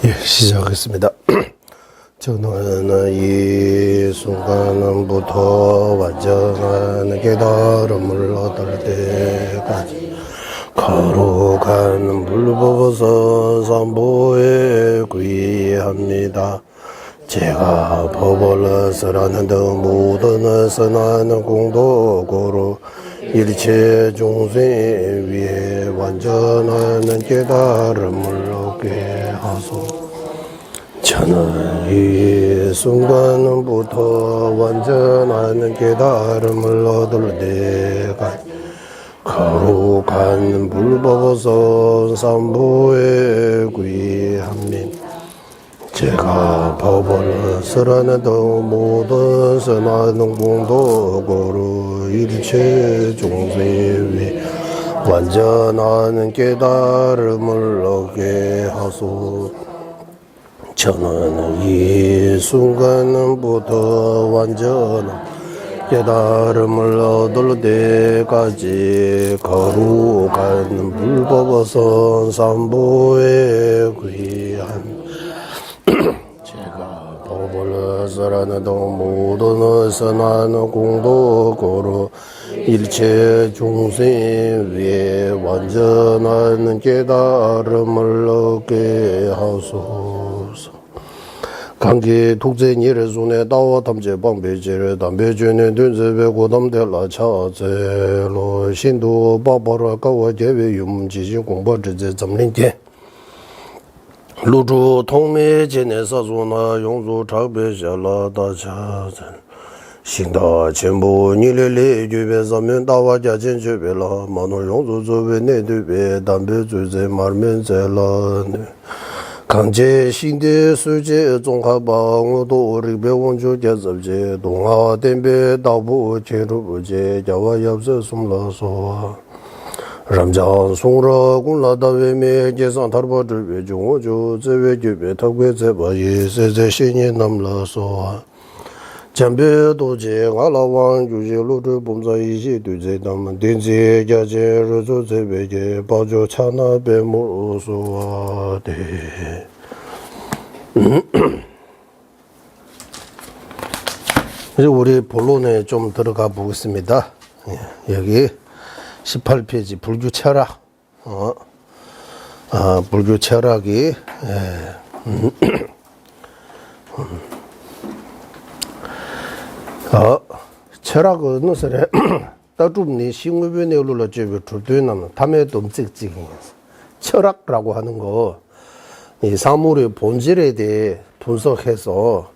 예, 시작하겠습니다. 저는 이 순간부터 완전한 깨달음을 얻을 때까지 거룩한 불법에서 삼보에 귀합니다. 제가 법을 쓰라는 등 모든 선한 공덕으로 일체 중생 위에 완전한 깨달음을 얻게 하소. 저는 이 순간부터 완전한 깨달음을 얻을 때까지 거룩한 불법에서 삼보에 귀합니다. 제가 법을 쓰라는 등 모든 선한 공덕으로 일체 중생 위에 완전한 깨달음을 얻게 하소. 저는 이 순간부터 완전한 깨달음을 얻을 때까지 거룩한 불법에서 삼보에 귀한 제가 법을 쓰라는 등 모든 선한 공덕으로 일체 중생 위에 완전한 깨달음을 얻게 하소서. 강기 독재인 일손에 다와 탐제 방배제를 담배주는 dun제배 고담대라 차제로 신도 바바라 가와 제외 유문지진 공부지제 점린게 루주 통매진에서 조나 용조 작배샤라 다차전 신다 전부 니레레 주베서면 다와 자진 주베라 마노 용조 주베 내드베 담배주제 말면제라 강제 신대 수제 종합방도 우리 배원주 계섭제 동아 덴베 다부 제루제 자와 엽서 숨라소 람장 송라 군라다웨메 계산 다르버들 외종오주 제외주베 덕외제 바예 세제 신이 남라소 잠베도제 알라왕 주제로드 범자이시 두제 담 덴제 자제 로조제베게 바조 차나 베모소와데 이제 우리 본론에 좀 들어가 보겠습니다. 여기 18페이지 불교 철학 불교 철학이 철학은 어느새 따줍니 싱의변에 올라주면 줄도에는 담에 dom직직인 철학이라고 하는 거 이 사물의 본질에 대해 분석해서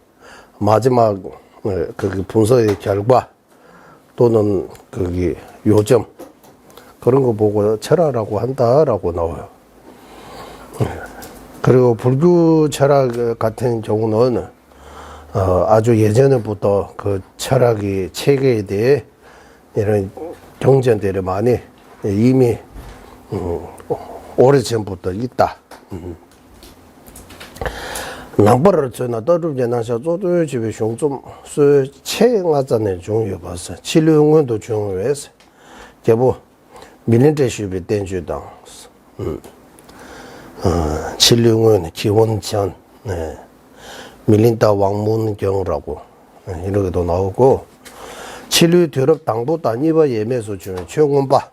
마지막 그 분석의 결과 또는 그 요점 그런 거 보고 철학이라고 한다라고 나와요. 그리고 불교 철학 같은 경우는 아주 예전부터 그 철학의 체계에 대해 이런 경전들이 많이 이미 오래전부터 있다. 남벌을 전화 떠들게 나서 저도 집에 좀 체행하자는 중요 봤어. 치료용원도 중요해서 제보 밀린대시비 댄주당 치료용원 기원전 밀린다 왕문경이라고 이렇게도 나오고 치료 드럽 당도 단위바 예매소 주는 최원바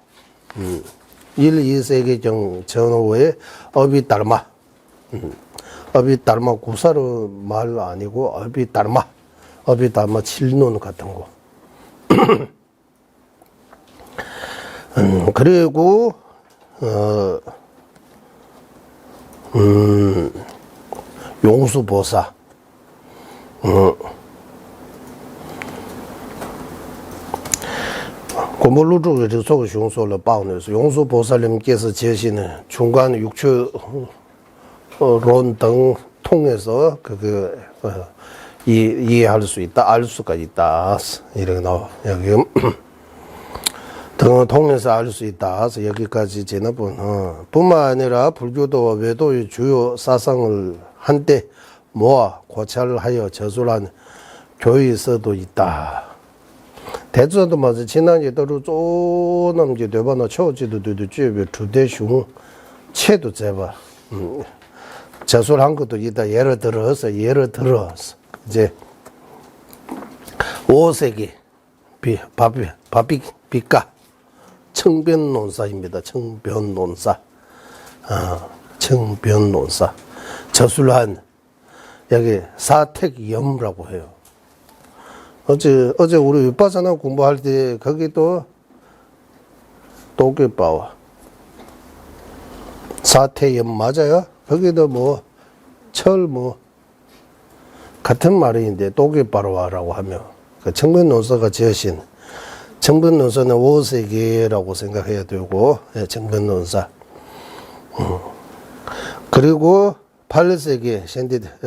1, 2세기 전후에 업이 닮아 업이 닮아 구사로 말 아니고 업이 닮아 칠눈 같은 거 그리고 용수보사 고물루족의 속의 용수를 바운에서 용수보살님께서 제시는 중간 육추론 등 통해서 이해할 수 있다, 알 수가 있다. 이렇게 나와. 여기 등을 통해서 알 수 있다. 그래서 여기까지 지나본 뿐만 아니라 불교도와 외도의 주요 사상을 한때 모아 고찰하여 저술한 교의서도 있다. 대전도 맞아 지난해도로 쪼남지 되바나 초지도도 주에 주대슝 채도 제바 저술한 것도 있다. 예를 들어서 이제 5세기 비가 청변논사입니다. 청변논사. 청변논사. 저술한 여기 사택염라고 해요. 어제 우리 윗바사나 공부할 때 거기도 도깨바와 사태염 맞아요? 거기도 철 같은 말인데 도깨바로와라고 하며 그 청변논사가 지으신 청변논사는 5세기라고 생각해야 되고 청변논사. 그리고 8세기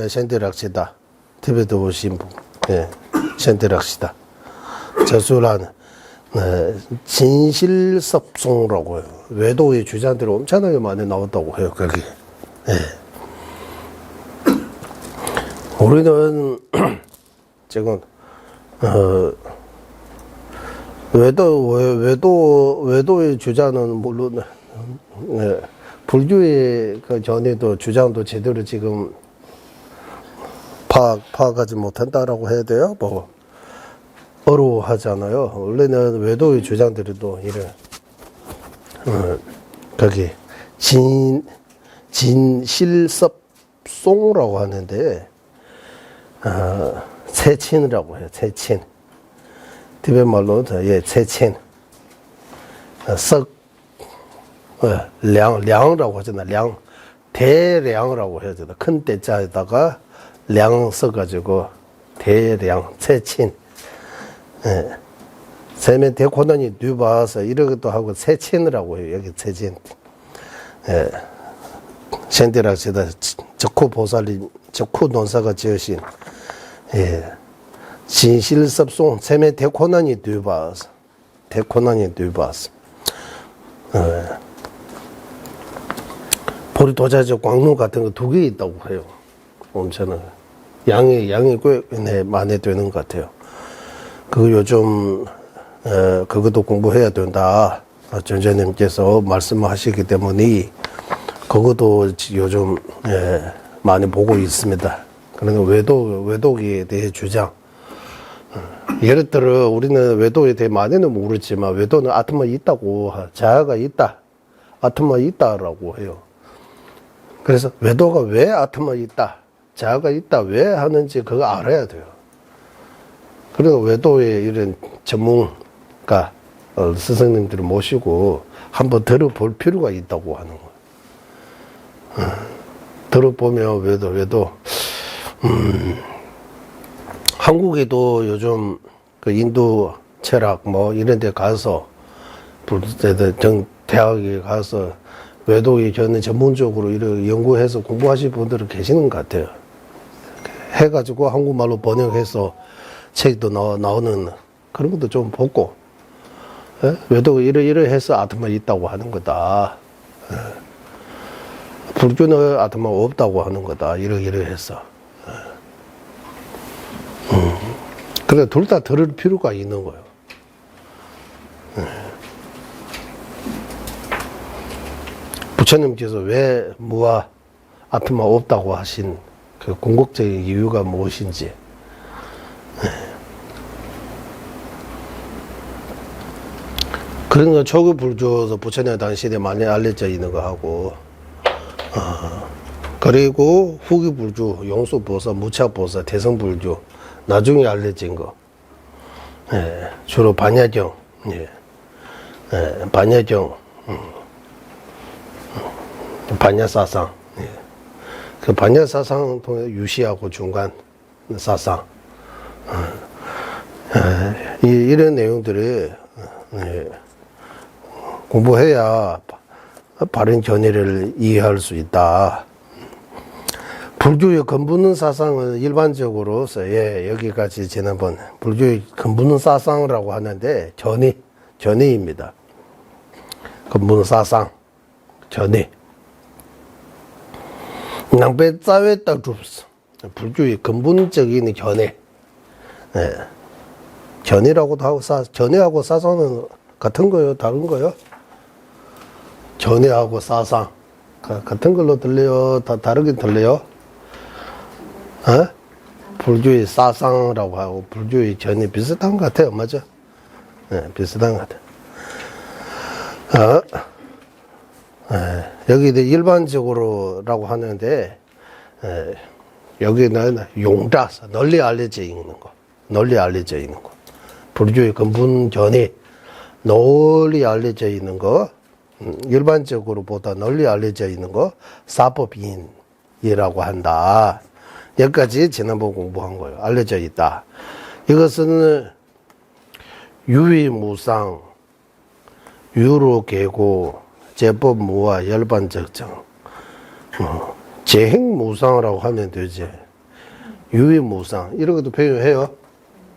샌디락시다. 티베트 오신 분. 샌디락시다. 저술한 진실섭송이라고 해요. 외도의 주장들이 엄청나게 많이 나왔다고 해요. 거기. 우리는 지금 외도의 주장은 물론 불교의 그 전에도 주장도 제대로 지금 파악하지 못한다라고 해야 돼요. 어려워하잖아요. 원래는 외도의 주장들도 이래 거기 진실섭송이라고 하는데 세친이라고 해요. 세친. 티베트 말로 세친. 량이라고 하잖아. 대량이라고 해야 되나. 큰 대자에다가 량 써가지고 대량 세친. 세면 대고난이 뒤봐서 이런 것도 하고 세친이라고 해요. 여기 세친. 샌디락시다 적쿠 보살님, 적쿠 논사가 지으신 진실섭송 세면 대고난이 뒤봐서 보리도자적 광론 같은 거 2개 있다고 해요. 엄청나게. 양이 꽤 많이 되는 것 같아요. 그 요즘, 그것도 공부해야 된다. 전재님께서 말씀하시기 때문에, 그것도 요즘, 많이 보고 있습니다. 그러니까 외독에 대해 주장. 예를 들어, 우리는 외도에 대해 많이는 모르지만, 외도는 아트마 있다고, 자아가 있다. 아트마 있다라고 해요. 그래서 외도가 왜 아트마 있다, 자아가 있다, 왜 하는지 그거 알아야 돼요. 그래서 외도의 이런 전문가, 스승님들을 모시고 한번 들어볼 필요가 있다고 하는 거예요. 들어보면 외도. 한국에도 요즘 그 인도 철학 이런 데 가서, 대학에 가서 외도에 저는 전문적으로 이렇게 연구해서 공부하신 분들은 계시는 것 같아요. 해가지고 한국말로 번역해서 책도 나오는 그런 것도 좀 보고, 외도 이러해서 아트마 있다고 하는 거다. 불교는 아트마 없다고 하는 거다. 이러해서. 그래, 둘 다 들을 필요가 있는 거예요. 부처님께서 왜 무아 아트마 없다고 하신 그 궁극적인 이유가 무엇인지. 그런 거 초기 불교에서 부처님 당시에 많이 알려져 있는 거 하고, 그리고 후기 불교, 용수보사, 무차보사, 대성불교, 나중에 알려진 거. 주로 반야경, 반야경, 반야사상. 그 반야사상 통해 유시하고 중간 사상. 이런 내용들이 공부해야 바른 견해를 이해할 수 있다. 불교의 근본은 사상은 일반적으로 여기까지 지난번 불교의 근본은 사상이라고 하는데 견해입니다. 근본 사상, 견해. 낭배짜외 딱 줍스. 불교의 근본적인 견해. 전이라고도 하고 전이하고 사상은 같은 거요? 다른 거요? 전이하고 사상 같은 걸로 들려요? 다 다르게 들려요? 어? 불교의 사상이라고 하고 불교의 전이 비슷한 것 같아요. 맞아? 네, 비슷한 것 같아요. 여기 일반적으로라고 하는데 여기는 용자, 널리 알려져 있는 거. 널리 알려져 있는 거. 불교의 근본전이 널리 알려져 있는 거, 일반적으로 보다 널리 알려져 있는 거, 사법인이라고 한다. 여기까지 지난번 공부한 거예요. 알려져 있다. 이것은 유의무상, 유로계고, 제법무와 열반적정, 재행무상이라고 하면 되지. 유의무상, 이런 것도 표현해요.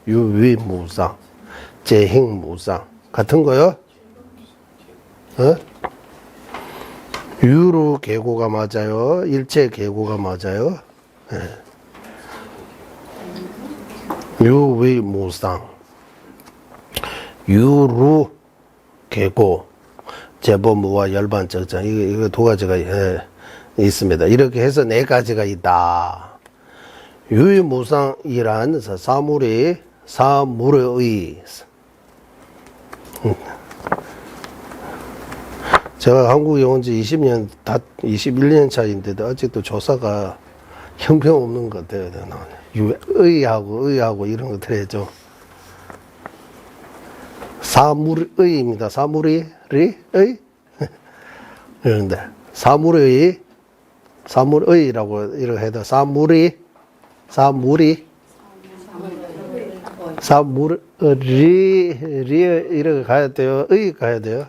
유의무상, 재행무상. 같은 거요? 어? 유로계고가 맞아요. 일체계고가 맞아요. 네. 유의무상, 유로계고, 제법무와 열반적정. 이거 두 가지가 있습니다. 이렇게 해서 네 가지가 있다. 유의무상이란 사물의 제가 한국에 온 지 21년 차인데도 아직도 조사가 형편없는 것 같아요. 의하고 이런 것들 해죠. 사물의입니다. 사물의? 그런데 사물의라고 이렇게 해도 이렇게 가야 돼요. 의 가야 돼요.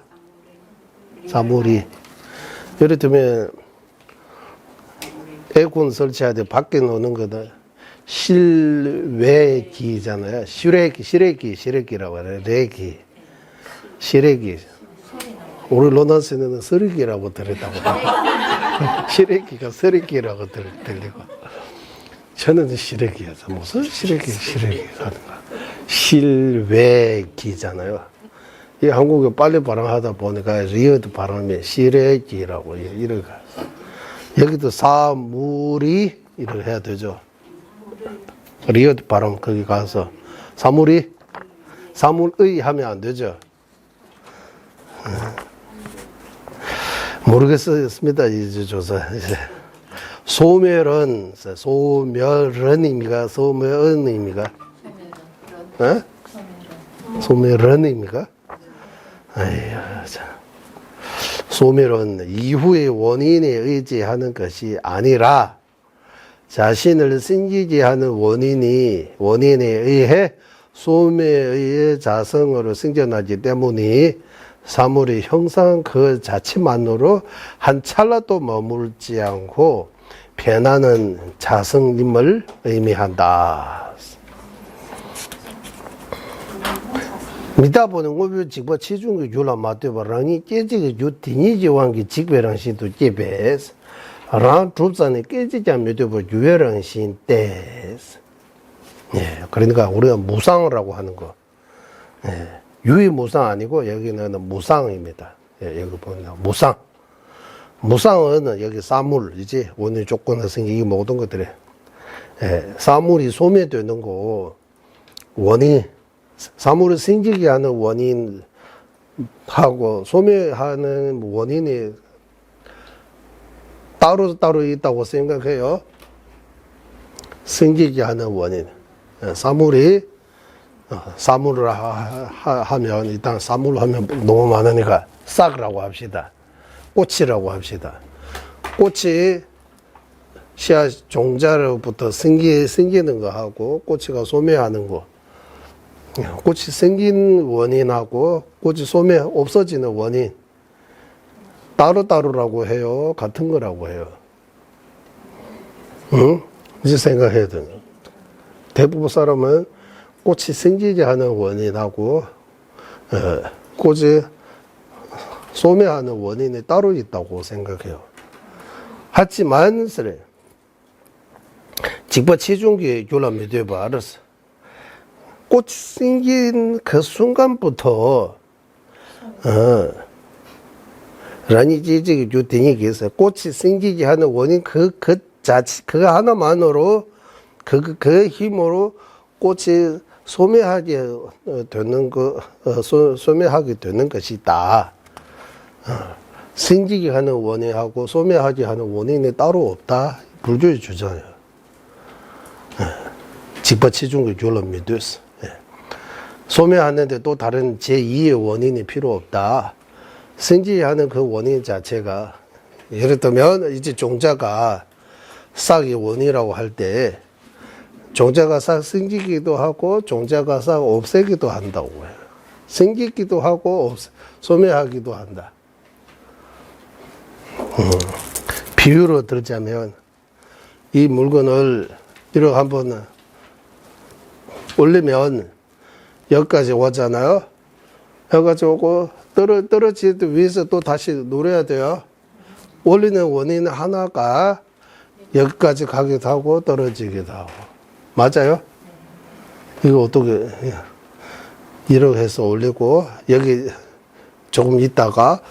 사물이. 예를 들면 에어컨 설치할 때 밖에 놓는 거다. 실외기잖아요. 실외기라고 해요. 레기. 실외기. 우리 로난스는 서리기라고 들었다고. 실외기가 서리기라고 들리고. 저는 실외기여서 무슨 실외기 하는 거야. 실외기잖아요. 이 한국에 빨리 발음하다 보니까 리어드 발음이 실외기라고 이렇게. 여기도 사물이 이렇게 해야 되죠. 리어드 발음 거기 가서 사물의 하면 안 되죠. 모르겠습니다. 이제 조사. 이제 소멸은입니까? 소멸은입니까? 소멸은입니까? 아이야, 참. 소멸은 이후의 원인에 의지하는 것이 아니라 자신을 생기게 하는 원인에 의해 소멸의 자성으로 생겨나기 때문에 사물의 형상 그 자체만으로 한 찰나도 머물지 않고 변하는 자성임을 의미한다. 미다보는 고별 직보 치중의 유라 마대바랑이 깨지게 유 디니지왕기 직배랑신도 깨배스 랑 줍산에 깨지지 않으면 유해랑신 떼스. 예, 그러니까 우리가 무상이라고 하는 거. 예, 유의무상 아니고 여기는 무상입니다. 예, 여기 보면 무상. 무상은 여기 사물이지. 원인 조건을 생긴 이 모든 것들이. 예, 사물이 소멸되는 거, 원인, 사물을 생기게 하는 원인하고 소멸하는 원인이 따로 있다고 생각해요. 생기게 하는 원인. 사물을 하면, 일단 사물을 하면 너무 많으니까 싹이라고 합시다. 꽃이라고 합시다. 꽃이 씨앗 종자로부터 생기는 거하고 꽃이가 소멸하는 거. 꽃이 생긴 원인하고 꽃이 소멸 없어지는 원인 따로라고 해요. 같은 거라고 해요. 응? 이제 생각해야 되는. 대부분 사람은 꽃이 생기게 하는 원인하고 꽃이 소멸하는 원인이 따로 있다고 생각해요. 하지만 직보 치중기 교람 믿어봐 알았어. 꽃이 생긴 그 순간부터, 라니지지 유딩이 있어요. 꽃이 생기게 하는 원인, 그 자체, 그거 하나만으로, 그 힘으로 꽃이 소멸하게 되는 소멸하게 되는 것이다. 생기게 하는 원인하고 소멸하게 하는 원인이 따로 없다. 불교의 주장이에요. 직법치중의 결론 믿었어. 소멸하는데 또 다른 제2의 원인이 필요 없다. 생기하는 그 원인 자체가, 예를 들면 이제 종자가 싹의 원이라고 할 때 종자가 싹 생기기도 하고 종자가 싹 없애기도 한다고 해요. 생기기도 하고 소멸하기도 한다. 비유로 들자면 이 물건을 이렇게 한번 올리면 여기까지 오잖아요. 여기까지 오고 떨어질 때 위에서 또 다시 노려야 돼요. 올리는 원인 하나가 여기까지 가기도 하고 떨어지기도 하고. 맞아요? 이거 어떻게 이렇게 해서 올리고 여기 조금 있다가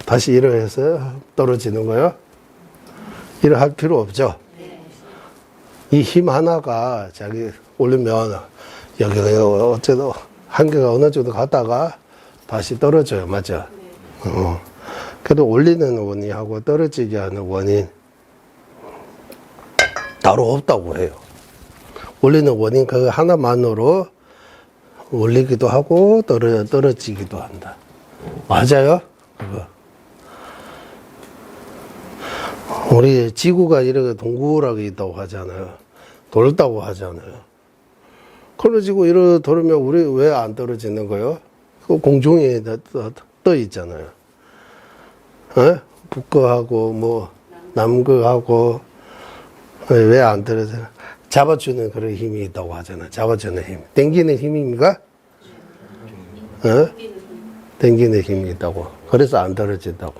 다시 이렇게 해서 떨어지는 거예요? 이렇게 할 필요 없죠? 이 힘 하나가 자기 올리면 여기가 어쨌든 한계가 어느 정도 갔다가 다시 떨어져요. 맞죠? 그래도 올리는 원인하고 떨어지게 하는 원인 따로 없다고 해요. 올리는 원인 그 하나만으로 올리기도 하고 떨어지기도 한다. 맞아요? 그거. 우리 지구가 이렇게 동그랗게 있다고 하잖아요. 돌다고 하잖아요. 그래가지고 이렇게 돌으면 우리 왜 안 떨어지는 거예요? 그 공중에 떠 있잖아요. 북극하고 뭐 남극하고 왜 안 떨어져요? 잡아주는 그런 힘이 있다고 하잖아요. 잡아주는 힘. 당기는 힘입니까? 당기는 힘이 있다고. 그래서 안 떨어진다고.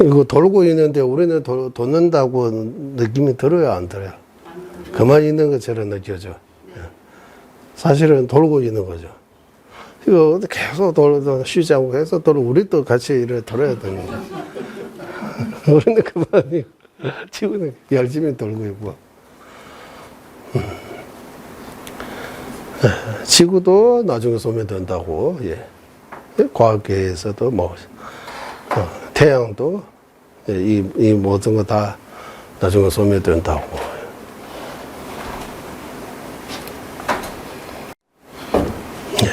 이거 돌고 있는데 우리는 돋는다고 느낌이 들어요, 안 들어요? 가만히 있는 것처럼 느껴져. 사실은 돌고 있는 거죠. 이거 계속 쉬지 않고 계속 우리도 같이 이렇게 돌아야 되는 거예요. 우리는 그만이 지구는 열심히 돌고 있고. 지구도 나중에 소멸된다고, 예. 과학계에서도 뭐, 태양도, 예, 이 모든 거 다 나중에 소멸된다고. 예.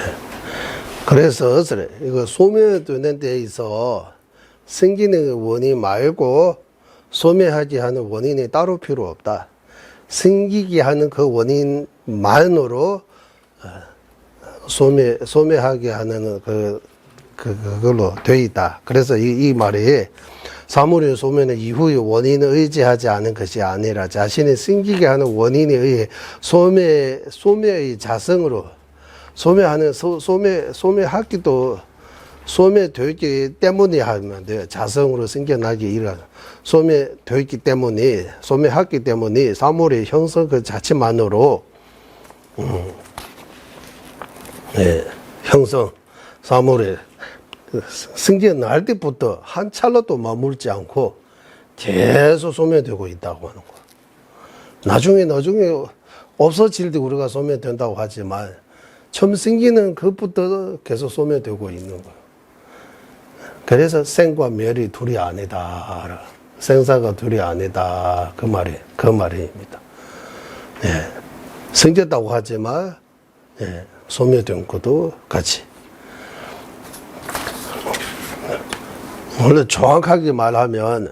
그래서, 이거 소멸되는 데 있어 생기는 원인 말고 소멸하게 하는 원인이 따로 필요 없다. 생기게 하는 그 원인만으로 소멸하게 하는 그걸로 되어 있다. 그래서 이 말이 사물의 소멸은 이후의 원인을 의지하지 않은 것이 아니라 자신이 생기게 하는 원인에 의해 소멸의 자성으로 소멸하기도 소멸되기 때문에 하면 돼요. 자성으로 생겨나기 이런 소멸되기 때문에 소멸하기 때문에 사물의 형성 그 자체만으로 예, 형성 사물의 생겨날 때부터 한 찰나도 머물지 않고 계속 소멸되고 있다고 하는 거야. 나중에 없어질 때 우리가 소멸된다고 하지만 처음 생기는 것부터 계속 소멸되고 있는 거야. 그래서 생과 멸이 둘이 아니다. 생사가 둘이 아니다. 그 말입니다. 예. 생겼다고 하지만, 예. 소멸된 것도 같이. 원래 정확하게 말하면,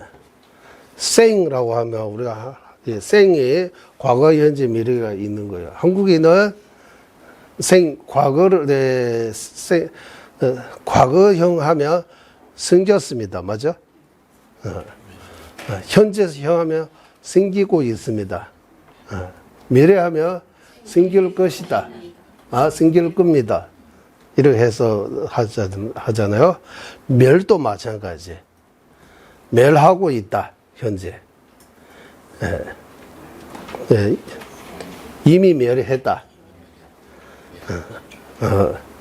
생이라고 하면 우리가, 예, 생이 과거, 현재, 미래가 있는 거예요. 한국인은 과거형 하면 생겼습니다. 맞죠? 현재형 하면 생기고 있습니다. 미래하면 생길 것이다. 생길 겁니다. 이렇게 해서 하잖아요. 멸도 마찬가지. 멸하고 있다. 현재. 이미 멸했다.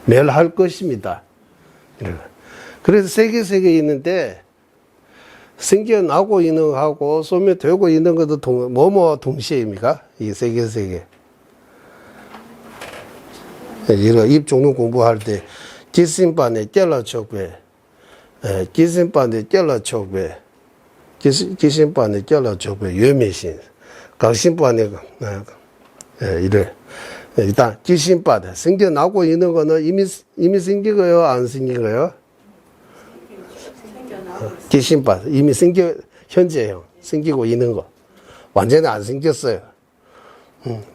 멸할 것입니다. 그래서 세계에 있는데 생겨나고 있는 거하고 소멸되고 있는 것도 뭐뭐 동시에입니까? 이 세계. 이거 입종론 공부할 때 기신반에 결라촉배, 기신반에 결라촉배, 기신반에 결라촉배, 유매신, 강신반에 이래. 일단 기신반 생겨나고 있는 거는 이미 생긴 거요, 안 생긴 거요? 기신반 이미 현재요. 생기고 있는 거. 완전히 안 생겼어요.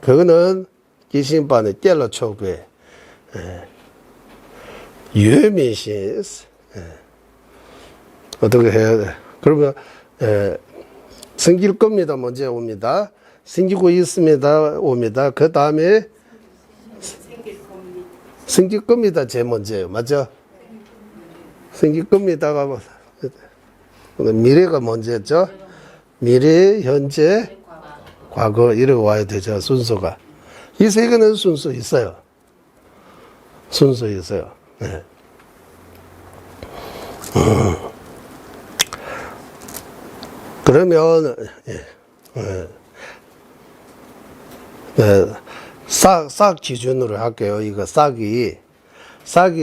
그거는 기신반에 결라촉배. 유해민신 어떻게 해야 돼? 그러면 생길 겁니다. 먼저 옵니다. 생기고 있습니다. 옵니다. 그 다음에 생길 겁니다. 제일 먼저예요. 맞죠? 생길 겁니다가 미래가 먼저였죠. 미래, 현재, 과거 이렇게 와야 되죠. 순서가. 이 세 개는 순서 있어요. 순서 있어요. 네. 그러면 싹 기준으로 할게요. 이거 싹이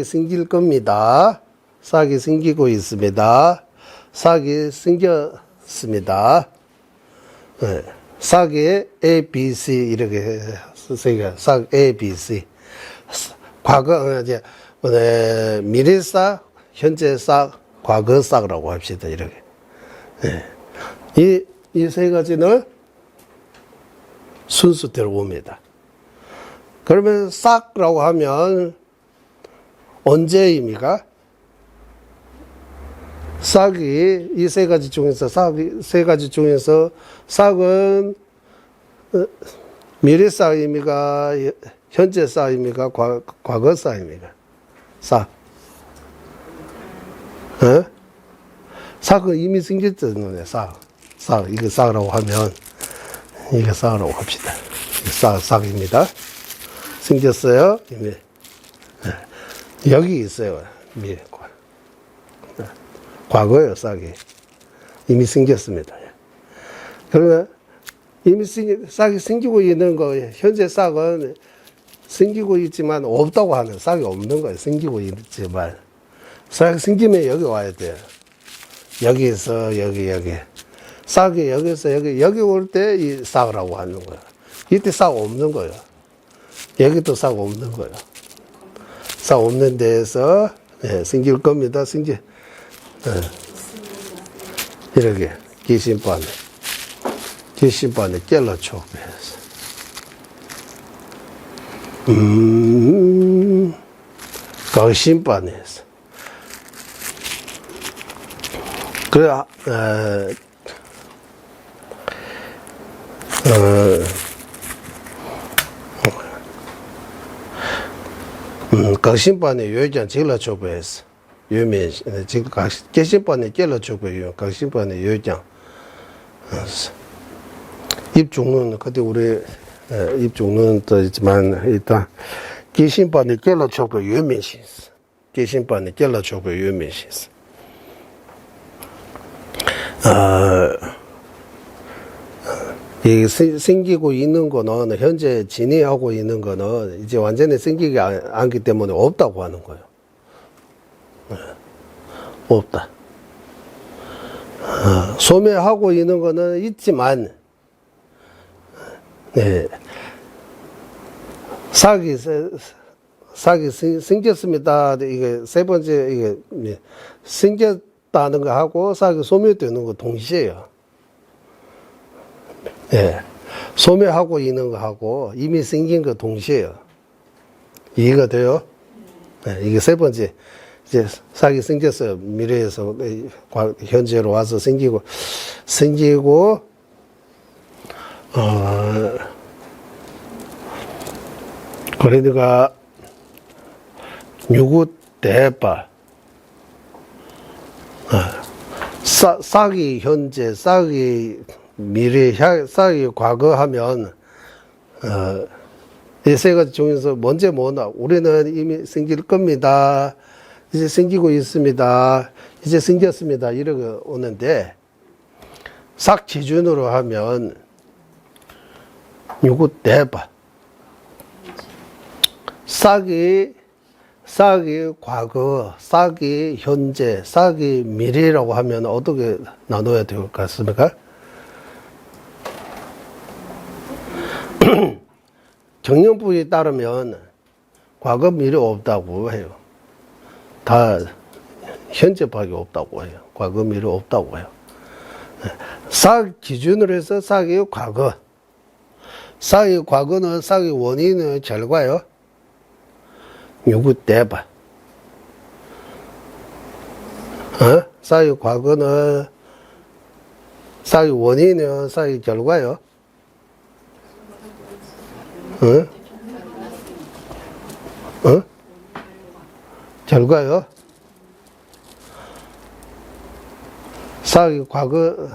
생길 겁니다. 싹이 생기고 있습니다. 싹이 생겼습니다. 네. 싹이 A, B, C 이렇게 쓰세요. 싹 A, B, C. 과거 이제 미래 싹, 현재 싹, 과거 싹이라고 합시다. 이렇게. 네. 이 세 가지는 순서대로 옵니다. 그러면 싹이라고 하면 언제입니까? 싹이 이 세 가지 중에서 싹은 미래 싹입니까? 현재 싹입니까? 과거 싹입니까? 싹. 싹은 이미 생겼잖아요. 싹. 이거 싹이라고 하면 이게 싹이라고 합시다. 싹입니다. 생겼어요. 이미. 여기 있어요. 과거예요. 싹이. 이미 생겼습니다. 그러면 이미 싹이 생기고 있는 거예요. 현재 싹은 생기고 있지만 없다고 하는 싹이 없는 거예요. 생기고 있지만 싹이 생기면 여기 와야 돼요. 여기에서 여기 싹이 여기서 여기 올 때 이 싹이라고 하는 거예요. 이때 싹 없는 거예요. 여기도 싹 없는 거예요. 싹 없는 데에서 생길 겁니다. 이렇게 기신반에 결라촉배해서 강신반에서 그래 강신반의 요장 결라촉배해서 유명 지금 개신반의 결라촉배 강신반의 요장 입종론 그때 우리 입종론도 있지만 일단 개신반의 결라촉배 유명시 개신반의 결라촉배 유명시 이 생기고 있는 거는 현재 진행하고 있는 거는 이제 완전히 생기지 않기 때문에 없다고 하는 거예요. 없다. 소멸하고 있는 거는 있지만 싹이 생겼습니다. 이게 세 번째 이게 생겼다는 거 하고 싹이 소멸되는 거 동시에요. 소멸하고 있는 거 하고 이미 생긴 거 동시에요. 이해가 돼요? 이게 세 번째. 이제 싹이 생겼어요. 미래에서 현재로 와서 생기고 그러니까 유구 대발 싹이 현재 싹이 미래 싹이 과거 하면 이 세 가지 중에서 먼저 뭐나 우리는 이미 생길 겁니다. 이제 생기고 있습니다. 이제 생겼습니다. 이러고 오는데 싹 기준으로 하면 요거 대봐. 싹이 과거, 싹이 현재, 싹이 미래라고 하면 어떻게 나눠야 될 것 같습니까? 정년부에 따르면 과거, 미래 없다고 해요. 다 현재밖에 없다고 해요. 과거, 미래 없다고 해요. 싹 기준으로 해서 싹의 과거. 싹의 과거는 싹의 원인은 결과요. 요거 대봐. 싹의 과거는 싹의 원인은 싹의 결과요. 결과요. 싹의 과거,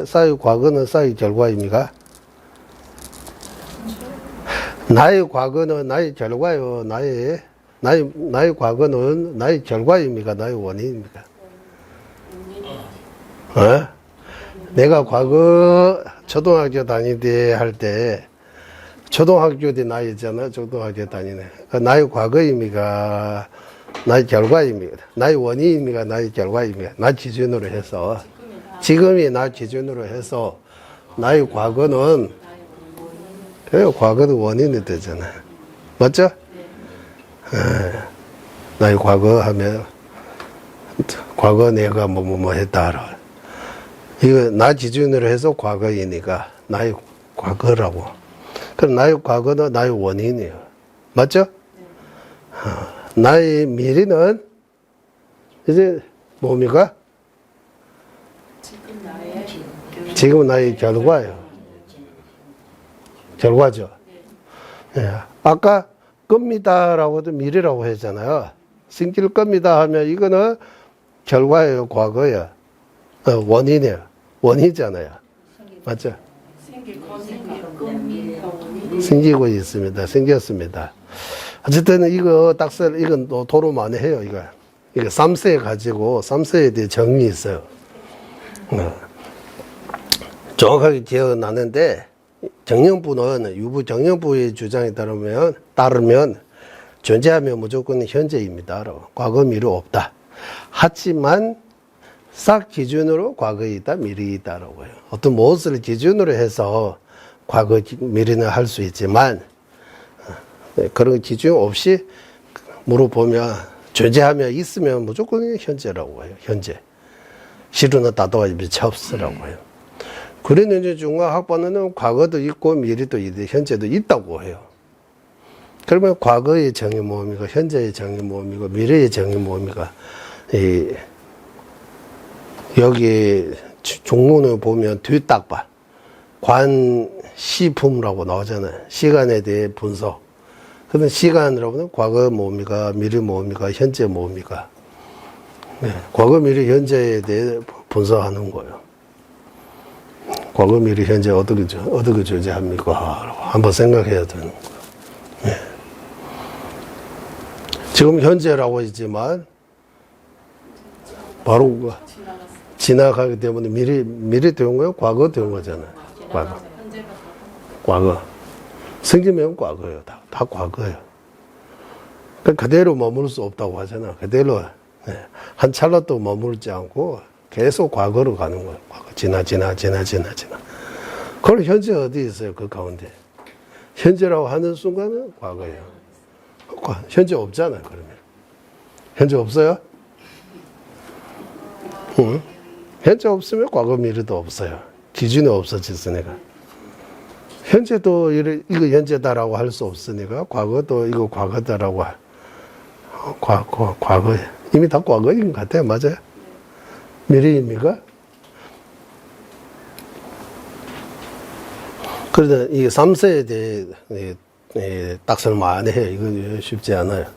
싹의 과거는 싹의 결과입니까? 나의 과거는 나의 결과요. 나의 과거는 나의 결과입니까? 나의 원인입니까? 내가 과거 초등학교 다닐 때 할 때 초등학교 때 나이잖아. 초등학교 다니네. 나의 과거입니까? 나의 결과입니까? 나의 원인입니까? 나의 결과입니까? 나 기준으로 해서 지금이 나 기준으로 해서 나의 과거는 그래요. 과거도 원인이 되잖아요. 맞죠? 나의 과거 하면 과거 내가 뭐 했다. 이거 나 기준으로 해서 과거이니까 나의 과거라고. 그럼 나의 과거는 나의 원인이에요. 맞죠? 나의 미래는 이제 뭡니까? 지금 나의 결과예요. 결과죠. 예. 아까 겁니다라고도 미래라고 했잖아요. 생길 겁니다 하면 이거는 결과예요, 과거예요. 원인이에요. 원이잖아요. 맞죠? 생기고 있습니다. 생겼습니다. 어쨌든 이거 딱설 이건 또 도로 많이 해요. 이거 3세 가지고 3세에 대해 정리 있어요. 정확하게 기억나는데 정년부는 유부 정년부의 주장에 따르면 존재하면 무조건 현재입니다. 과거 미래 없다. 하지만 싹 기준으로 과거에 있다, 미래에 있다라고 해요. 어떤 무엇을 기준으로 해서 과거 미래는 할 수 있지만 그런 기준 없이 물어보면 존재하면 있으면 무조건 현재라고 해요. 현재. 실은 따도와 미처 없으라고 해요. 그랬는지 중앙학번에는 과거도 있고 미래도 있고 현재도 있다고 해요. 그러면 과거의 정의 뭡니까? 현재의 정의 뭡니까? 미래의 정의 뭡니까? 여기 종문을 보면 뒤딱 봐. 관시품이라고 나오잖아요. 시간에 대해 분석. 그러면 시간이라고는 과거 뭡니까? 미래 뭡니까? 현재 뭡니까? 네, 과거, 미래, 현재에 대해 분석하는 거예요. 과거, 미래, 현재 어떻게 존재합니까? 한번 생각해야 되는 거예요. 네. 지금 현재라고 했지만 바로 지나가기 때문에 미래 되는 거예요? 과거 되는 거잖아요. 과거. 생기면 과거예요. 다 과거예요. 그대로 머무를 수 없다고 하잖아. 그대로 한 찰나도 머무르지 않고 계속 과거로 가는 거예요. 과거 지나. 그럼 현재 어디 있어요? 그 가운데. 현재라고 하는 순간은 과거예요. 현재 없잖아요. 그러면. 현재 없어요? 응? 현재 없으면 과거 미래도 없어요. 기준이 없어졌으니까. 현재도 이거 현재다라고 할 수 없으니까 과거도 이거 과거다라고 과거 이미 다 과거인 것 같아요. 맞아요? 미래입니까? 그래서 이 3세에 대해 딱설 많이 해요. 이거 쉽지 않아요.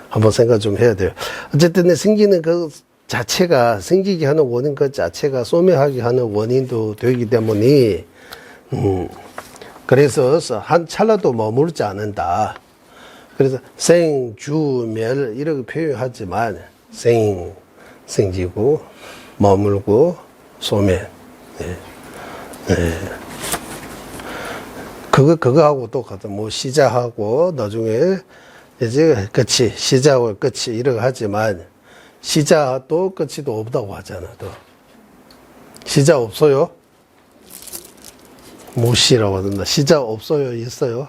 한번 생각 좀 해야 돼요. 어쨌든 생기는 그 자체가 생기게 하는 원인 그 자체가 소멸하게 하는 원인도 되기 때문에 그래서 한 찰나도 머무르지 않는다. 그래서 생주멸 이렇게 표현하지만 생기고 머물고 소멸. 예. 예. 그거하고 똑같아. 뭐 시작하고 나중에 이제 끝이 시작하고 끝이 이렇게 하지만 시작도 끝이도 없다고 하잖아. 또 시작 없어요? 무시라고 하던다. 시작 없어요? 있어요?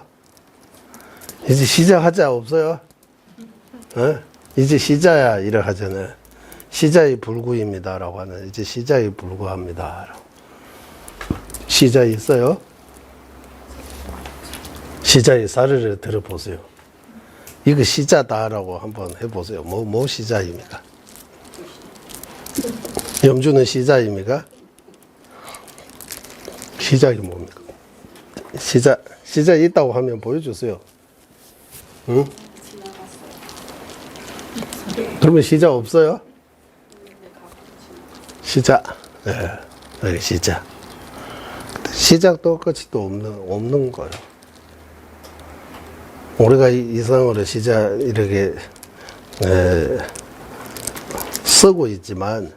이제 시작하자 없어요? 어? 이제 시작야 이렇게 하잖아요. 시작이 불구입니다라고 하는 이제 시작이 불구합니다. 시작 있어요? 시작의 사례를 들어보세요. 이거 시작다라고 한번 해보세요. 뭐 시작입니까? 염주는 시작입니까? 시작이 뭡니까? 시작 있다고 하면 보여주세요. 응? 그러면 시작 없어요? 시작. 네, 시작. 시작도 끝이도 없는 거예요. 우리가 이상으로 시작 이렇게 쓰고 있지만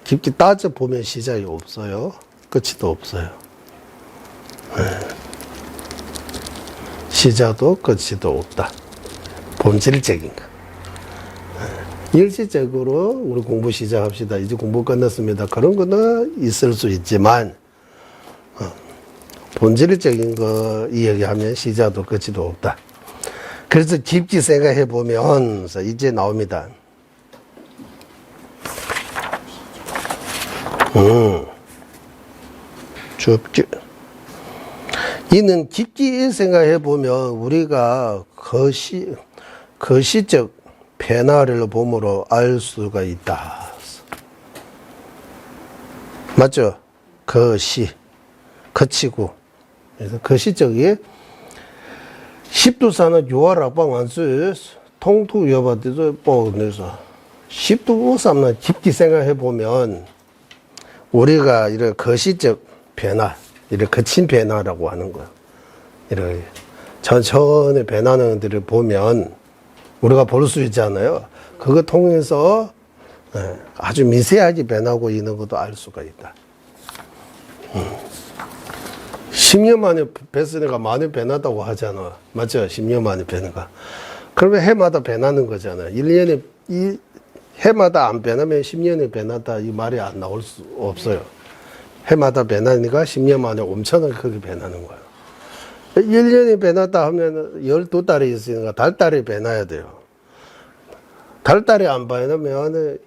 깊게 따져보면 시작이 없어요. 끝이도 없어요. 시작도 끝이도 없다. 본질적인 거. 일시적으로 우리 공부 시작합시다. 이제 공부 끝났습니다. 그런 거는 있을 수 있지만 본질적인 거 이야기하면 시작도 끝이도 없다. 그래서 깊게 생각해 보면 이제 나옵니다. 좁게. 이는 깊게 생각해 보면 우리가 거시적 변화를 보므로 알 수가 있다. 맞죠? 거치고. 그래서 거시적이 십두사는 요하락방 완수 통투 여바디도 뽀내서 십두삼는 깊게 생각해 보면 우리가 이런 거시적 변화, 이런 거친 변화라고 하는 거야. 이렇게 천천히 변하는 것들을 보면 우리가 볼 수 있잖아요. 그거 통해서 아주 미세하게 변하고 있는 것도 알 수가 있다. 10년 만에 뵀으니까 많이 변하다고 하잖아. 맞죠? 10년 만에 변화가. 그러면 해마다 변하는 거잖아요. 1년에, 해마다 안 변하면 10년에 변하다 이 말이 안 나올 수 없어요. 해마다 변하니까 10년 만에 엄청나게 크게 변하는 거예요. 1년에 변하다 하면 12달이 있으니까 달달이 변해야 돼요. 달달이 안 변하면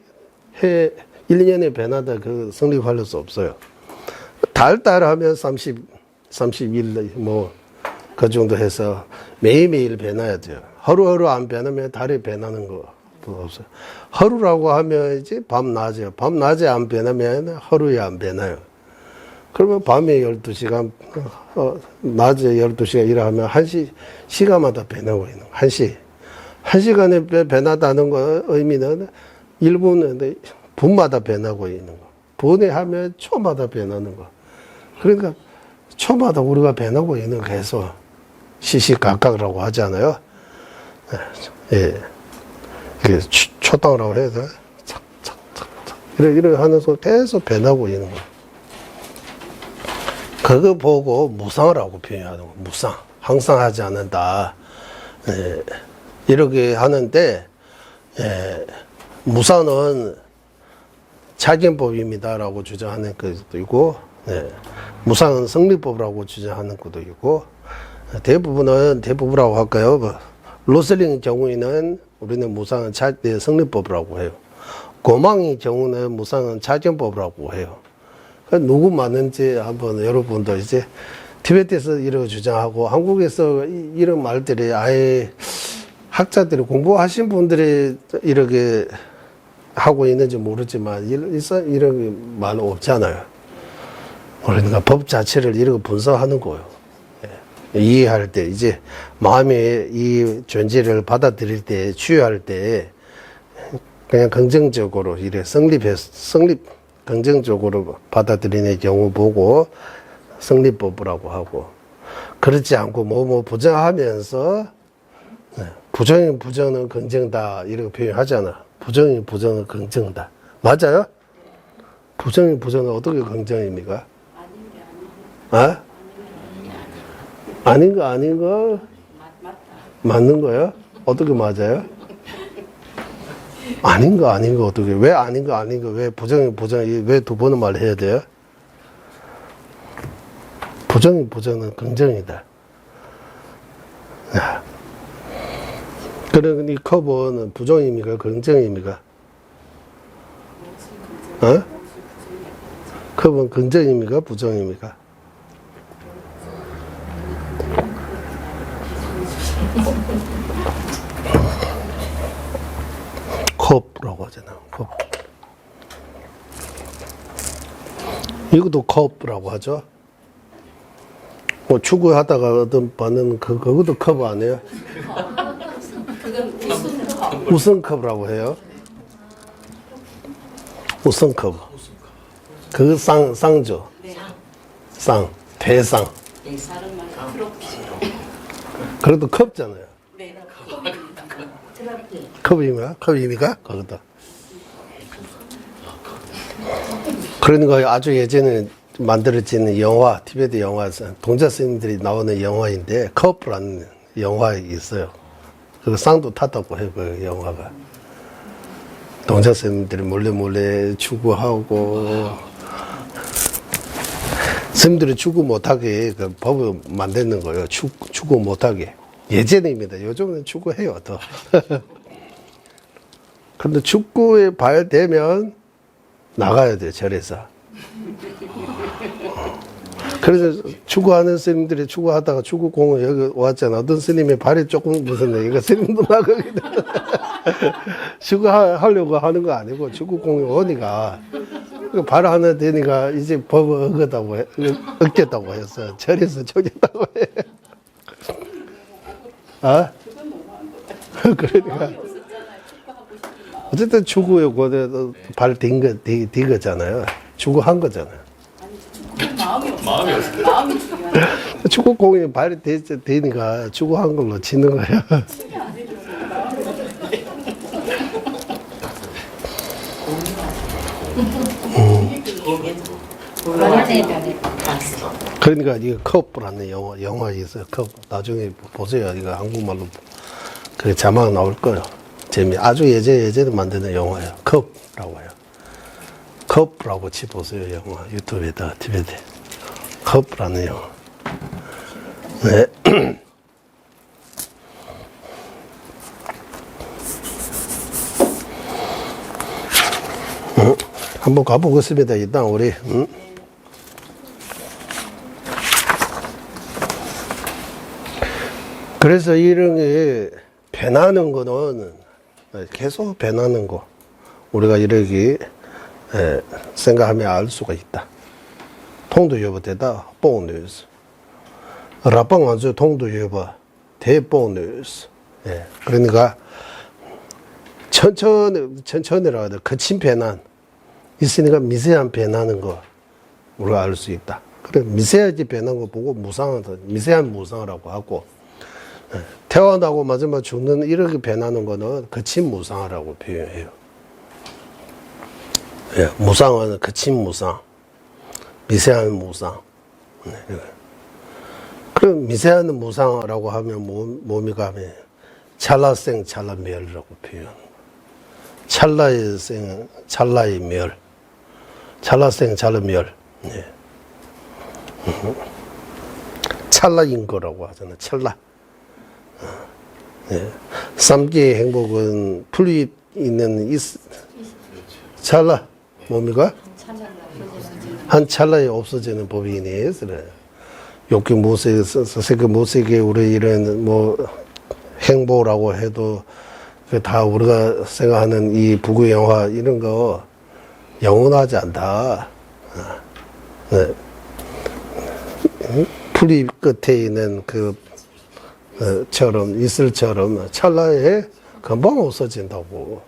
1년에 변하다 그 성립할 수 없어요. 달달 하면 30일 그 정도 해서 매일매일 변해야 돼요. 하루하루 안 변하면 달이 변하는 거 없어요. 하루라고 하면 이제 밤낮에 안 변하면 하루에 안 변해요. 그러면 밤에 12시간, 낮에 12시간 일하면 시간마다 변하고 있는 거. 1시간에 변하다는 거 의미는 1분인데 분마다 변하고 있는 거. 분에 하면 초마다 변하는 거. 그러니까 초마다 우리가 변하고 있는 거 계속 시시각각이라고 하잖아요. 예. 이게 초당이라고 해서 착착착착 이렇게 하면서 계속 변하고 있는 거. 그거 보고 무상이라고 표현하는 거. 무상. 항상 하지 않는다. 예. 이렇게 하는데 무상은 자견법입니다라고 주장하는 것도 있고 무상은 성리법이라고 주장하는 것도 있고 대부분이라고 할까요? 로슬링 경우에는 우리는 무상은 성리법이라고 해요. 고망의 경우는 무상은 자견법이라고 해요. 누구 맞는지 한번 여러분도 이제 티베트에서 이렇게 주장하고 한국에서 이런 말들이 아예 학자들이 공부하신 분들이 이렇게 하고 있는지 모르지만 이런 말 없잖아요. 그러니까 법 자체를 이렇게 분석하는 거예요. 이해할 때 이제 마음의 이 존재를 받아들일 때 치유할 때 그냥 긍정적으로 이래 긍정적으로 받아들이는 경우 보고 성립법이라고 하고 그렇지 않고 뭐 부정하면서 부정이 부정은 긍정다 이렇게 표현하잖아. 부정이 부정은 긍정다. 맞아요? 부정이 부정은 어떻게 긍정입니까? 아? 아닌 거 맞는 거요? 어떻게 맞아요? 아닌 거 어떻게? 왜 아닌 거 왜 부정이 왜 두 번은 말해야 돼요? 부정이 부정은 긍정이다. 그럼 이 커버는 부정입니까? 긍정입니까? 어? 커버는 긍정입니까? 부정입니까? 컵이라고 하잖아. 컵. 이것도 컵이라고 하죠. 뭐 축구하다가 어떤 반은 그것도 컵 아니에요? 그건 우승컵이라고 해요. 우승컵. 그 쌍죠. 쌍, 대상. 그래도 컵잖아요. 컵입니까? 컵입니까? 그것도. 그러니까 아주 예전에 만들어진 영화, 티베트 영화, 동자 스님들이 나오는 영화인데, 컵이라는 영화 있어요. 그 쌍도 탔다고 해요, 그 영화가. 동자 스님들이 몰래 축구하고, 스님들이 축구 못하게 그 법을 만드는 거예요. 축구 못하게. 예전입니다. 요즘은 축구해요, 더. 그런데 축구에 발되면 나가야 돼요, 절에서. 그래서 축구하는 스님들이 축구하다가 축구공을 여기 왔잖아. 어떤 스님의 발이 조금 무슨 얘기가 스님도 나가게 돼. 축구하려고 하는 거 아니고 축구공이 오니까 발 하나 되니까 이제 법을 어겼다고 해서 절에서 쪼겠다고 해. 아? 그러니까. 어쨌든 축구에 발 딘 거잖아요. 축구한 거잖아요. 마음이 중요하다. 축구공이 발이 되니까 축구한 걸로 치는 거야. 그러니까 이거 컵이라는 영화 있어요. 컵 나중에 보세요. 이거 한국말로 그 자막 나올 거예요. 아주 예전에 만드는 영화예요. 컵이라고 해요. 컵이라고 치보세요. 영화 유튜브에다 티베트 컵이라는 영화. 네. 한번 가보겠습니다. 일단 우리 그래서 이런 게 변하는 거는 계속 변하는 거 우리가 이렇게 생각하면 알 수가 있다. 통도 여보되다 보너스 라방안주 통도 여보 대보너스. 그러니까 천천히라고 해도 거친 변환 있으니까 미세한 변하는 거 우리가 알 수 있다. 그래 미세하게 변한 거 보고 무상하다. 미세한 무상이라고 하고 태어나고 마지막 죽는 이렇게 변하는 거는 거친 무상이라고 표현해요. 무상은 거친 무상, 미세한 무상. 그럼 미세한 무상이라고 하면 뭡니까 하면 찰나생 찰나멸이라고 표현. 찰나의 생 찰나의 멸. 찰나생 찰나멸. 찰나인 거라고 하잖아. 찰나. 삼계의 행복은 풀이 있는 찰나 뭡니까? 한 찰나에 없어지는 법이니. 욕기 못세게 우리 이런 뭐 행복이라고 해도 다 우리가 생각하는 이 부귀 영화 이런 거 영원하지 않다. 풀이 끝에 있는 처럼 이슬처럼 찰나에 금방 없어진다고.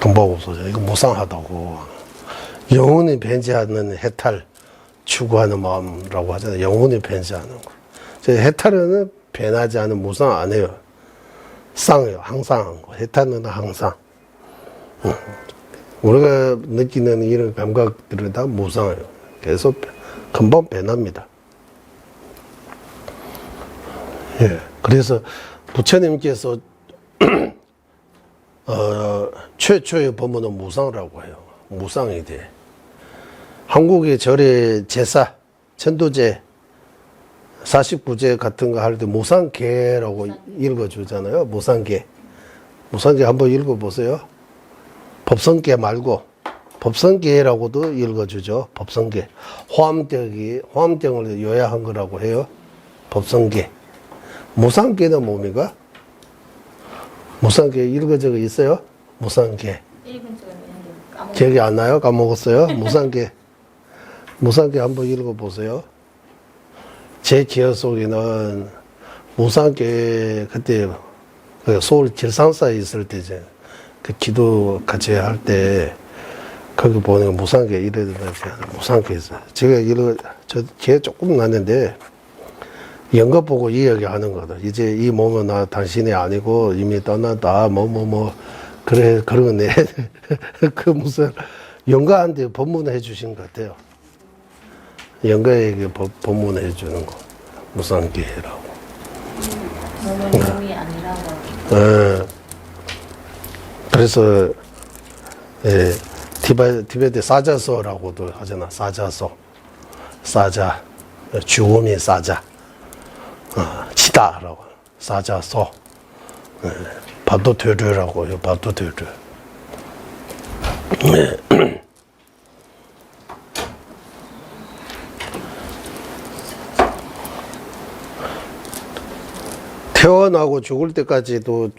금방 없어져. 이거 무상하다고. 영원히 변치 않는 해탈, 추구하는 마음이라고 하잖아요. 영혼이 변하지 않는 거. 해탈은 변하지 않은 무상 안 해요. 쌍해요. 항상 한 거. 해탈은 항상. 우리가 느끼는 이런 감각들은 다 무상해요. 그래서 금방 변합니다. 예. 그래서 부처님께서 최초의 법문은 무상이라고 해요. 무상이 돼. 한국의 절의 제사, 천도제, 49제 같은 거 할 때 무상계라고 읽어주잖아요. 무상계. 무상계 한번 읽어보세요. 법성계 말고 법성계라고도 읽어주죠. 법성계. 화엄경을 요약한 거라고 해요. 법성계. 무상계는 뭡니까? 무상계 읽어져 있어요? 무상계. 읽은 적은 있는데 까먹었어요. 기억이 안 나요? 까먹었어요? 무상계. 무상계 한번 읽어보세요. 제 기억 속에는 무상계 그때 그 서울 질산사에 있을 때 이제 그 기도 같이 할 때 거기 보니까 무상계 이래더라고요. 무상계 있어요. 제가 기억 조금 났는데 연극 보고 이야기하는 거다. 이제 이 몸은 나 당신이 아니고 이미 떠났다. 그래 그런 내 그 무슨 연가한테 법문해 주신 것 같아요. 연가에게 법문해 주는 거 무상계라고. 몸이 아니라고. 예. 그래서 예, 티베트 사자서라고도 하잖아. 사자서, 사자, 주음이 사자, 치다라고 사자서. 예, 바도퇴류라고 해요. 바도퇴류. 예. 태어나고 죽을 때까지도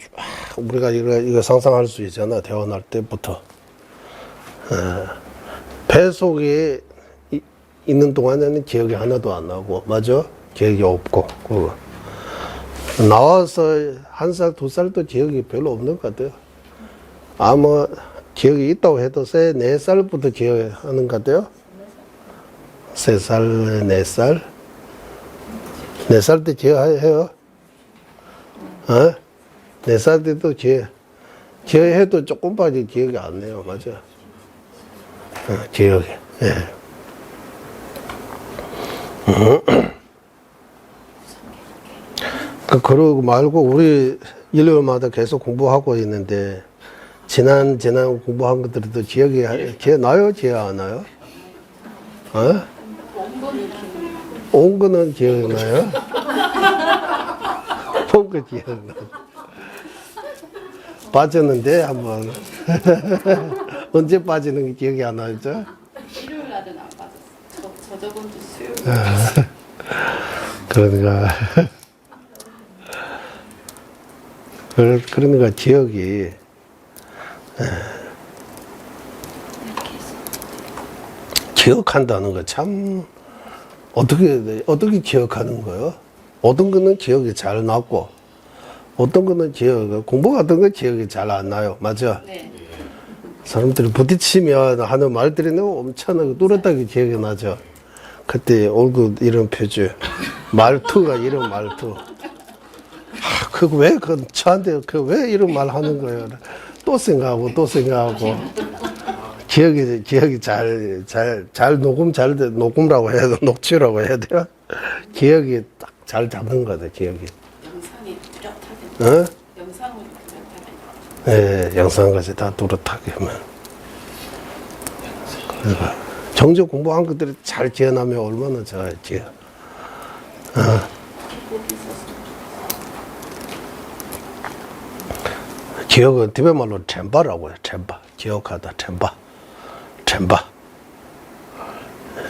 우리가 이거 상상할 수 있잖아. 태어날 때부터. 배 속에 있는 동안에는 기억이 하나도 안 나고, 맞아? 기억이 없고. 나와서 1살, 2살도 기억이 별로 없는 것 같아요. 아마 기억이 있다고 해도 3, 4살부터 기억하는 것 같아요. 3살, 4살? 4살 때 기억해요? 4살 때도 기억해도 조금밖에 기억이 안 나요. 맞아. 기억이. 예. 그러고 말고 우리 일요일마다 계속 공부하고 있는데 지난 공부한 것들도 기억나요? 기억 안 나요? 온 거는 기억나요? 본 거 기억나. 빠졌는데 한번 언제 빠지는 게 기억이 안 나죠? 일요일 날은 안 빠졌어. 저번 주 수요일. 그러니까 기억이 기억한다는 거 참 어떻게 기억하는 거요? 어떤 거는 기억이 잘 나고 어떤 거는 공부 같은 건 기억이 잘 안 나요. 맞아? 네. 사람들이 부딪히면 하는 말들이 너무 엄청나게 뚜렷하게 기억이 나죠. 그때 얼굴 이런 표정, 말투가 이런 말투. 저한테 왜 이런 말 하는 거예요? 또 생각하고 기억이 잘 녹음이라고 해야 돼, 녹취라고 해야 돼요. 기억이 딱 잘 잡는 거다, 기억이. 영상이 뚜렷하게. 영상으로 뚜렷하게. 예, 영상까지 다 뚜렷하게 하면. 그러니까 정적 공부한 것들이 잘 기억나면 얼마나 좋아요, 기억은 티베트 말로 쳔바라고 해요. 쳔바. 기억하다, 쳔바.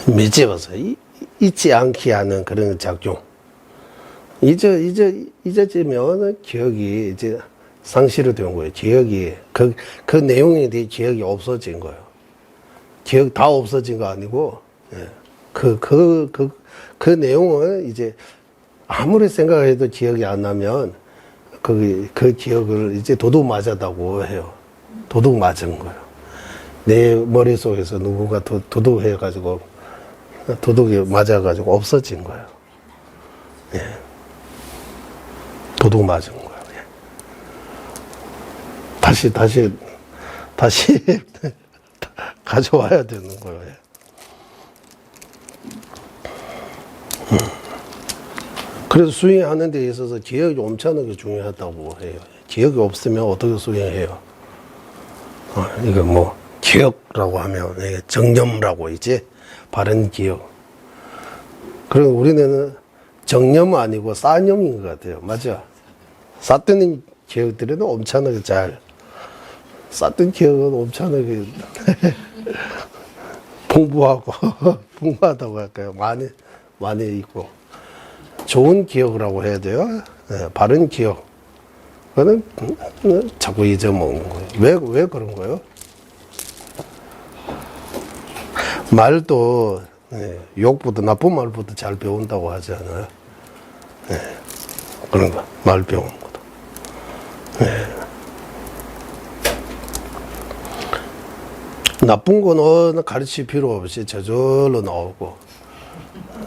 미지어서 잊지 않게 하는 그런 작용. 잊어지면 기억이 이제 상실이 된 거예요. 기억이, 그 내용에 대해 기억이 없어진 거예요. 기억 다 없어진 거 아니고, 예. 그 내용은 이제 아무리 생각해도 기억이 안 나면 그 기억을 이제 도둑 맞았다고 해요. 도둑 맞은 거예요. 내 머릿속에서 누군가 도둑해가지고, 도둑이 맞아가지고 없어진 거예요. 예. 도둑 맞은 거예요. 예. 다시 가져와야 되는 거예요. 예. 그래서 수행하는 데 있어서 기억이 엄청나게 중요하다고 해요. 기억이 없으면 어떻게 수행해요? 이거 뭐 기억이라고 하면 이게 정념이라고 있지, 바른 기억. 그리고 우리는 정념은 아니고 싸념인 것 같아요. 맞죠? 쌌던 기억들은 엄청나게 쌌던 기억은 엄청나게 풍부하다고 할까요? 많이 있고. 좋은 기억이라고 해야 돼요. 네, 바른 기억. 그거는 자꾸 잊어먹는 거예요. 왜 그런 거예요? 말도 욕보다 나쁜 말보다 잘 배운다고 하잖아요. 네, 그런 거. 말 배우는 것도. 네. 나쁜 거는 가르칠 필요 없이 저절로 나오고,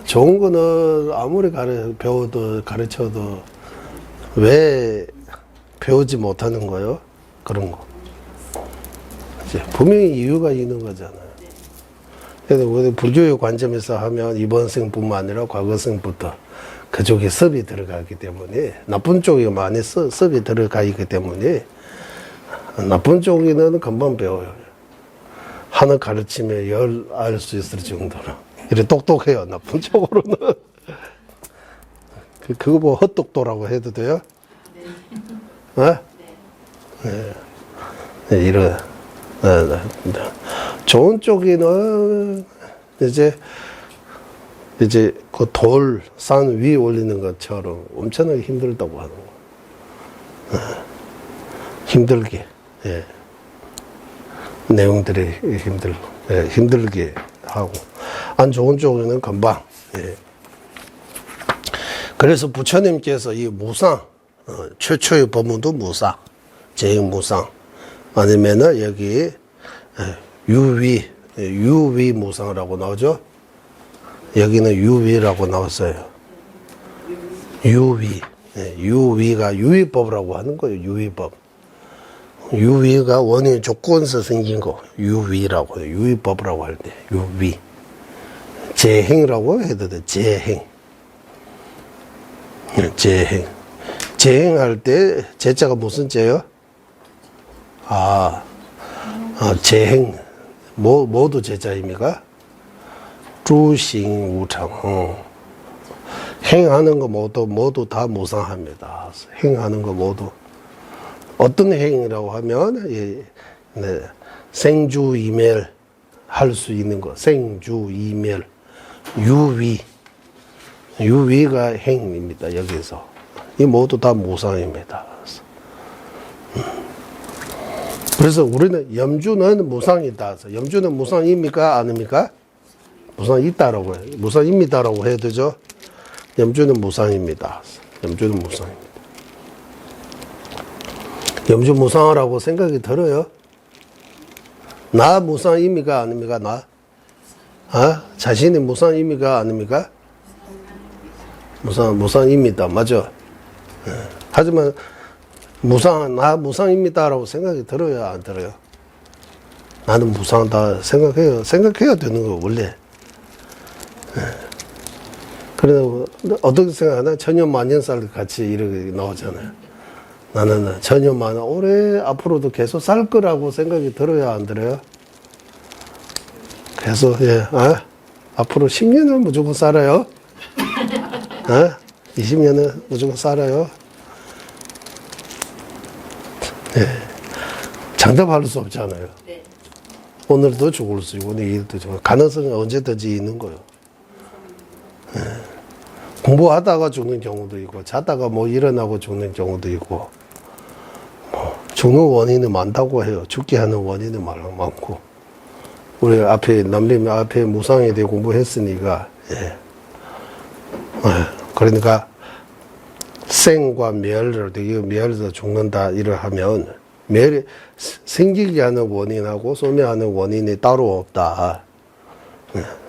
좋은 거는 아무리 가르쳐도 왜 배우지 못하는 거예요? 그런 거. 분명히 이유가 있는 거잖아요. 그래서 우리 불교의 관점에서 하면 이번 생뿐만 아니라 과거 생부터 그쪽에 섭이 들어가기 때문에, 나쁜 쪽에 많이 섭이 들어가 있기 때문에 나쁜 쪽에는 금방 배워요. 하나 가르치면 열 알 수 있을 정도로. 이래 똑똑해요, 나쁜 쪽으로는. 그거 뭐 헛똑도라고 해도 돼요? 네. 네. 이런. 좋은 쪽에는 이제 그 산 위에 올리는 것처럼 엄청나게 힘들다고 하는 거. 힘들게. 예. 내용들이 힘들게 하고, 안 좋은 쪽에는 금방. 예. 그래서 부처님께서 이 무상, 최초의 법문도 무상, 제행무상, 아니면은 여기 유위무상이라고 나오죠. 여기는 유위라고 나왔어요. 유위가 유위법이라고 하는 거예요. 유위법. 유위가 원인 조건에서 생긴 거, 유위라고 해요. 유위법이라고 할 때, 유위. 재행이라고 해도 돼, 재행. 재행할 때, 제자가 무슨 재요? 재행. 모두 제자입니까? 주싱우창. 행하는 거 모두 다 무상합니다. 행하는 거 모두. 어떤 행위라고 하면, 생주이멸 할 수 있는 거, 생주이멸, 유위가 행입니다. 여기서 이 모두 다 무상입니다. 그래서 우리는 염주는 무상이다. 염주는 무상입니까? 아닙니까? 무상 있다라고 해요. 무상입니다라고 해야 되죠. 염주는 무상입니다. 염주는 무상입니다. 염주 무상하라고 생각이 들어요? 나 무상입니까? 아닙니까? 나? 자신이 무상입니까? 아닙니까? 무상입니다. 맞죠? 하지만 나 무상입니다라고 생각이 들어요? 안 들어요? 나는 무상하다 생각해야 되는 거, 원래. 그래서 어떻게 생각하나? 천년만년살 같이 이렇게 나오잖아요. 나는 천년만 오래 앞으로도 계속 살 거라고 생각이 들어요, 안 들어요? 계속, 앞으로 10년은 무조건 살아요. 20년은 무조건 살아요. 장담할 수 없잖아요. 네. 오늘도 죽을 수 있고, 내일도 죽을 수 있고, 가능성은 언제든지 있는 거예요. 공부하다가 죽는 경우도 있고, 자다가 뭐 일어나고 죽는 경우도 있고, 죽는 원인은 많다고 해요. 죽게 하는 원인은 많고. 우리 남림 앞에 무상에 대해 공부했으니까, 그러니까, 생과 멸을, 멸에서 죽는다, 이를 하면, 생기게 하는 원인하고 소멸하는 원인이 따로 없다.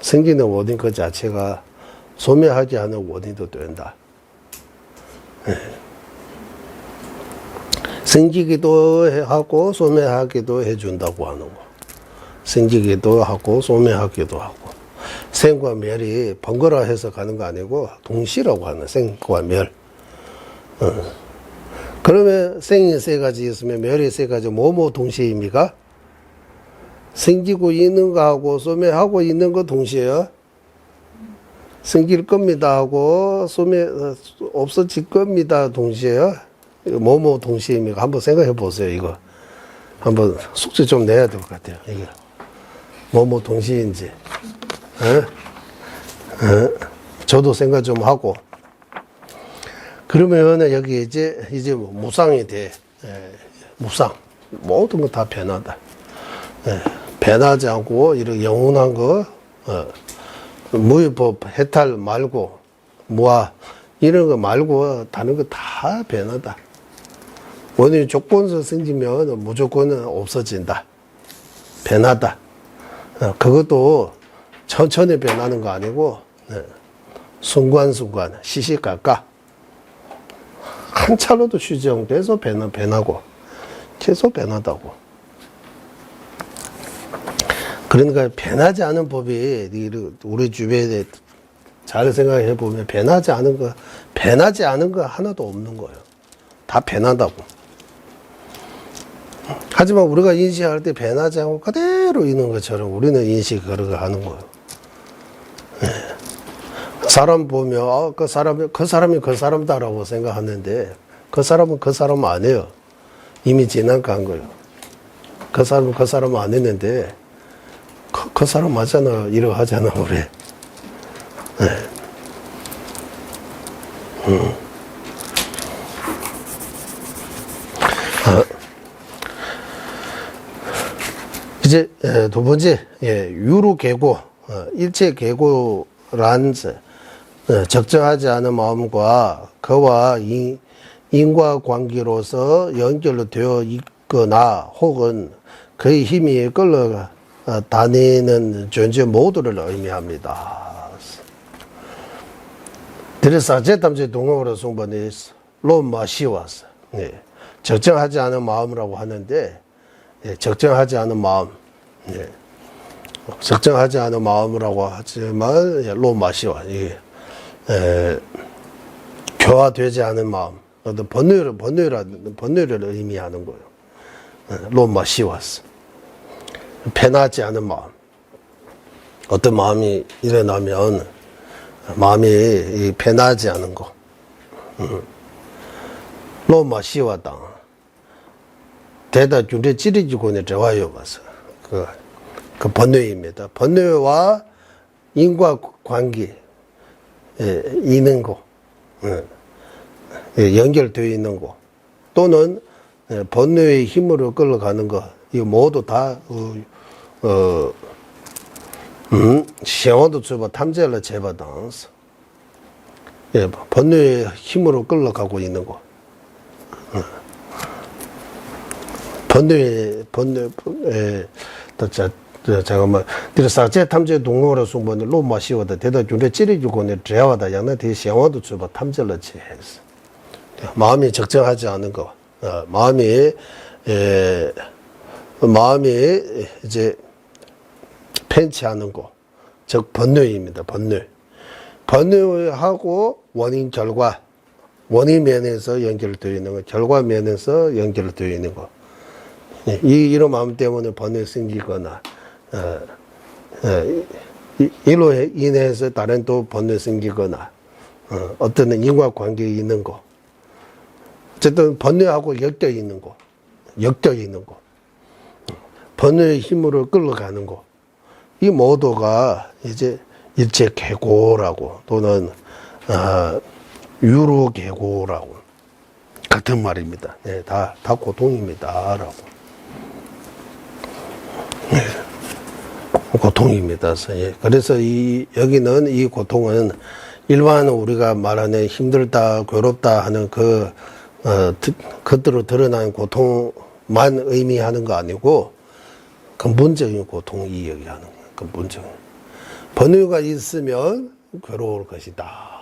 생기는 원인 그 자체가 소멸하게 하는 원인도 된다. 생기기도 하고 소멸하기도 해준다고 하는 거. 생기기도 하고 소멸하기도 하고. 생과 멸이 번갈아 해서 가는 거 아니고 동시라고 하는 생과 멸. 그러면 생이 세 가지 있으면 멸이 세 가지 뭐뭐 동시입니까? 생기고 있는 거하고 소멸하고 있는 거 동시에요. 생길 겁니다 하고 소멸 없어질 겁니다 동시에요. 뭐뭐 동시입니까? 한번 생각해 보세요. 이거 한번 숙제 좀 내야 될 것 같아요. 이게 뭐뭐 동시인지. 저도 생각 좀 하고. 그러면 여기 이제 무상이 돼. 무상. 모든 거 다 변하다. 변하지 않고 이런 영원한 거, 무위법 해탈 말고 무아 이런 거 말고 다른 거 다 변하다. 원인이 조건서 생기면 무조건 없어진다. 변하다. 그것도 천천히 변하는 거 아니고 순간순간 시시각각 한 차로도 쉬지 않고 계속 변하고 계속 변하다고. 그러니까 변하지 않은 법이 우리 주변에 잘 생각해 보면 변하지 않은 거 하나도 없는 거예요. 다 변한다고. 하지만 우리가 인식할 때 변하지 않고 그대로 있는 것처럼 우리는 인식을 그렇게 하는 거예요. 사람 보면 그 사람이 그 사람다라고 생각하는데 그 사람은 그 사람 아니에요. 이미 지나간 거예요. 그 사람은 그 사람 안 했는데 그 사람 맞잖아. 이러고 하잖아 우리. 이제 두 번째 유루계고 일체 계고란 적정하지 않은 마음과 그와 인과관계로서 연결로 되어 있거나 혹은 그의 힘이 끌려 다니는 존재 모두를 의미합니다. 그래서 제탐제 동업으로 송번에 로마시와스 적정하지 않은 마음이라고 하는데 적정하지 않은 마음, 적정하지 않은 마음이라고 하지만 로마시와 교화되지 않은 마음, 어떤 번뇌를 의미하는 거예요. 로마시와스 변하지 않은 마음. 어떤 마음이 일어나면 마음이 변하지 않은 거. 로마시와당 대다 준대 찌르지고는 저와요 봐서 그 번뇌입니다. 번뇌와 인과관계 있는 거, 연결되어 있는 거, 또는 번뇌의 힘으로 끌어가는 거, 이거 모두 다 시험도 주고 탐제를 제바당스. 번뇌의 힘으로 끌어가고 있는 거. 번뇌, 잠깐만. 그래서 제 탐제 동호로 송번에 로마 시와다 대다 준대 찌르주고네 제와다 양나 대 시험도 주고 탐제를 제했어. 마음이 적정하지 않은 거, 마음이 이제 편치 않은 거, 즉 번뇌입니다. 번뇌하고 원인 결과, 원인 면에서 연결되어 있는 거, 결과 면에서 연결되어 있는 거. 이런 마음 때문에 번뇌 생기거나, 이로 인해서 다른 또 번뇌 생기거나, 어떤 인과관계에 있는 거. 어쨌든 번뇌하고 엮여 있는 거. 번뇌의 힘으로 끌어가는 거. 이 모두가 이제 일체 계고라고 또는 유루계고라고 같은 말입니다. 다 고통입니다라고. 고통입니다. 그래서 여기는 이 고통은 일반 우리가 말하는 힘들다, 괴롭다 하는 그것들로 드러난 고통만 의미하는 거 아니고 근본적인 고통이 얘기하는 거예요. 근본적인. 번뇌가 있으면 괴로울 것이다.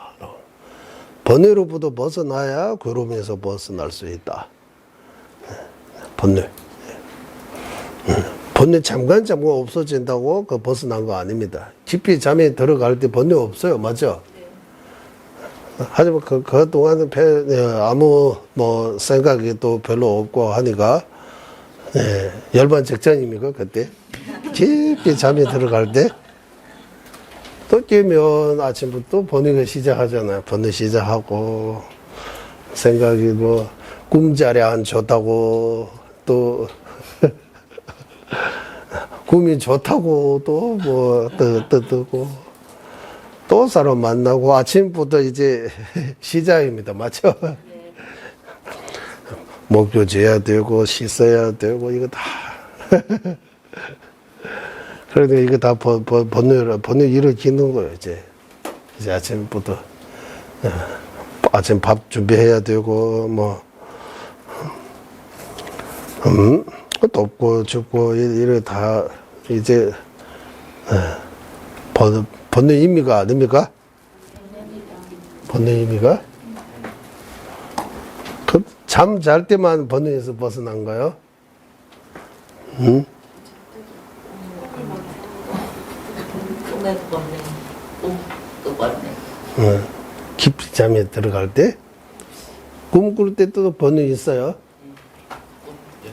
번뇌로부터 벗어나야 괴로움에서 벗어날 수 있다. 번뇌. 번뇌 잠깐 없어진다고 그 벗어난 거 아닙니다. 깊이 잠에 들어갈 때 번뇌 없어요. 맞죠? 하지만 그동안은 아무 뭐 생각이 또 별로 없고 하니까 열반 적전입니까 그때? 깊이 잠에 들어갈 때 또 깨면 아침부터 번뇌가 시작하잖아요. 번뇌 시작하고 생각이 뭐 꿈자리 안 좋다고 또 꿈이 좋다고 또 뭐 뜨고 또 사람 만나고 아침부터 이제 시작입니다. 맞죠? 네. 목표 재야 되고 씻어야 되고 이거 다 그러니까 이거 다 번뇌 일으키는 거예요. 이제 아침부터 아침 밥 준비해야 되고 뭐 덥고 춥고 이래 다 이제 번뇌 의미가 아닙니까? 번뇌 의미가? 그 잠 잘 때만 번뇌에서 벗어난가요? 응? 꿈에도 번뇌, 꿈도 번뇌. 깊이 잠에 들어갈 때? 꿈 꿀 때도 번뇌 있어요?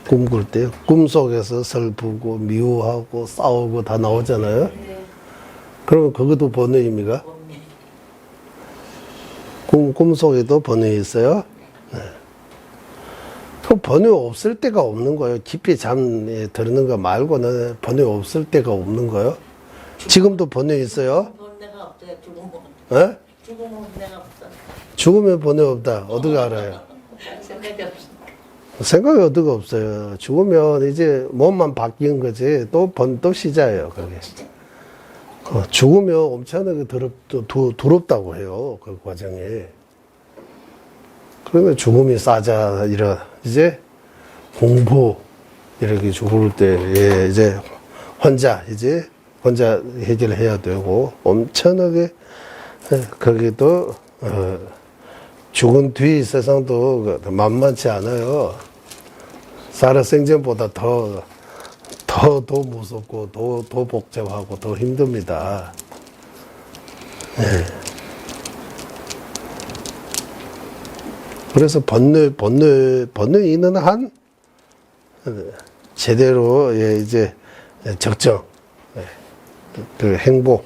꿈 꿀 때? 꿈 속에서 슬프고 미워하고 싸우고 다 나오잖아요? 네. 그러면 그것도 번뇌입니까? 꿈 속에도 번뇌 있어요? 네. 그럼 번뇌 없을 때가 없는 거예요. 깊이 잠에 들는 거 말고는 번뇌 없을 때가 없는 거예요. 지금도 번뇌 있어요? 번뇌가 없어요. 죽으면. 예? 죽으면 번뇌가 없어. 죽으면 번뇌 없다. 어떻게 알아요? 생각이 없어. 생각이 어디가 없어요. 죽으면 이제 몸만 바뀐 거지 또 시작이에요. 그게. 죽으면 엄청나게 두렵다고 해요. 그 과정에. 그러면 죽음이 싸자 이제 공부 이렇게 죽을 때 이제 혼자 해결해야 되고 엄청나게 거기도 죽은 뒤 세상도 만만치 않아요. 살아생전보다 더 무섭고 더 복잡하고 더 힘듭니다. 네. 그래서 번뇌 있는 한 제대로 이제 적정 그 행복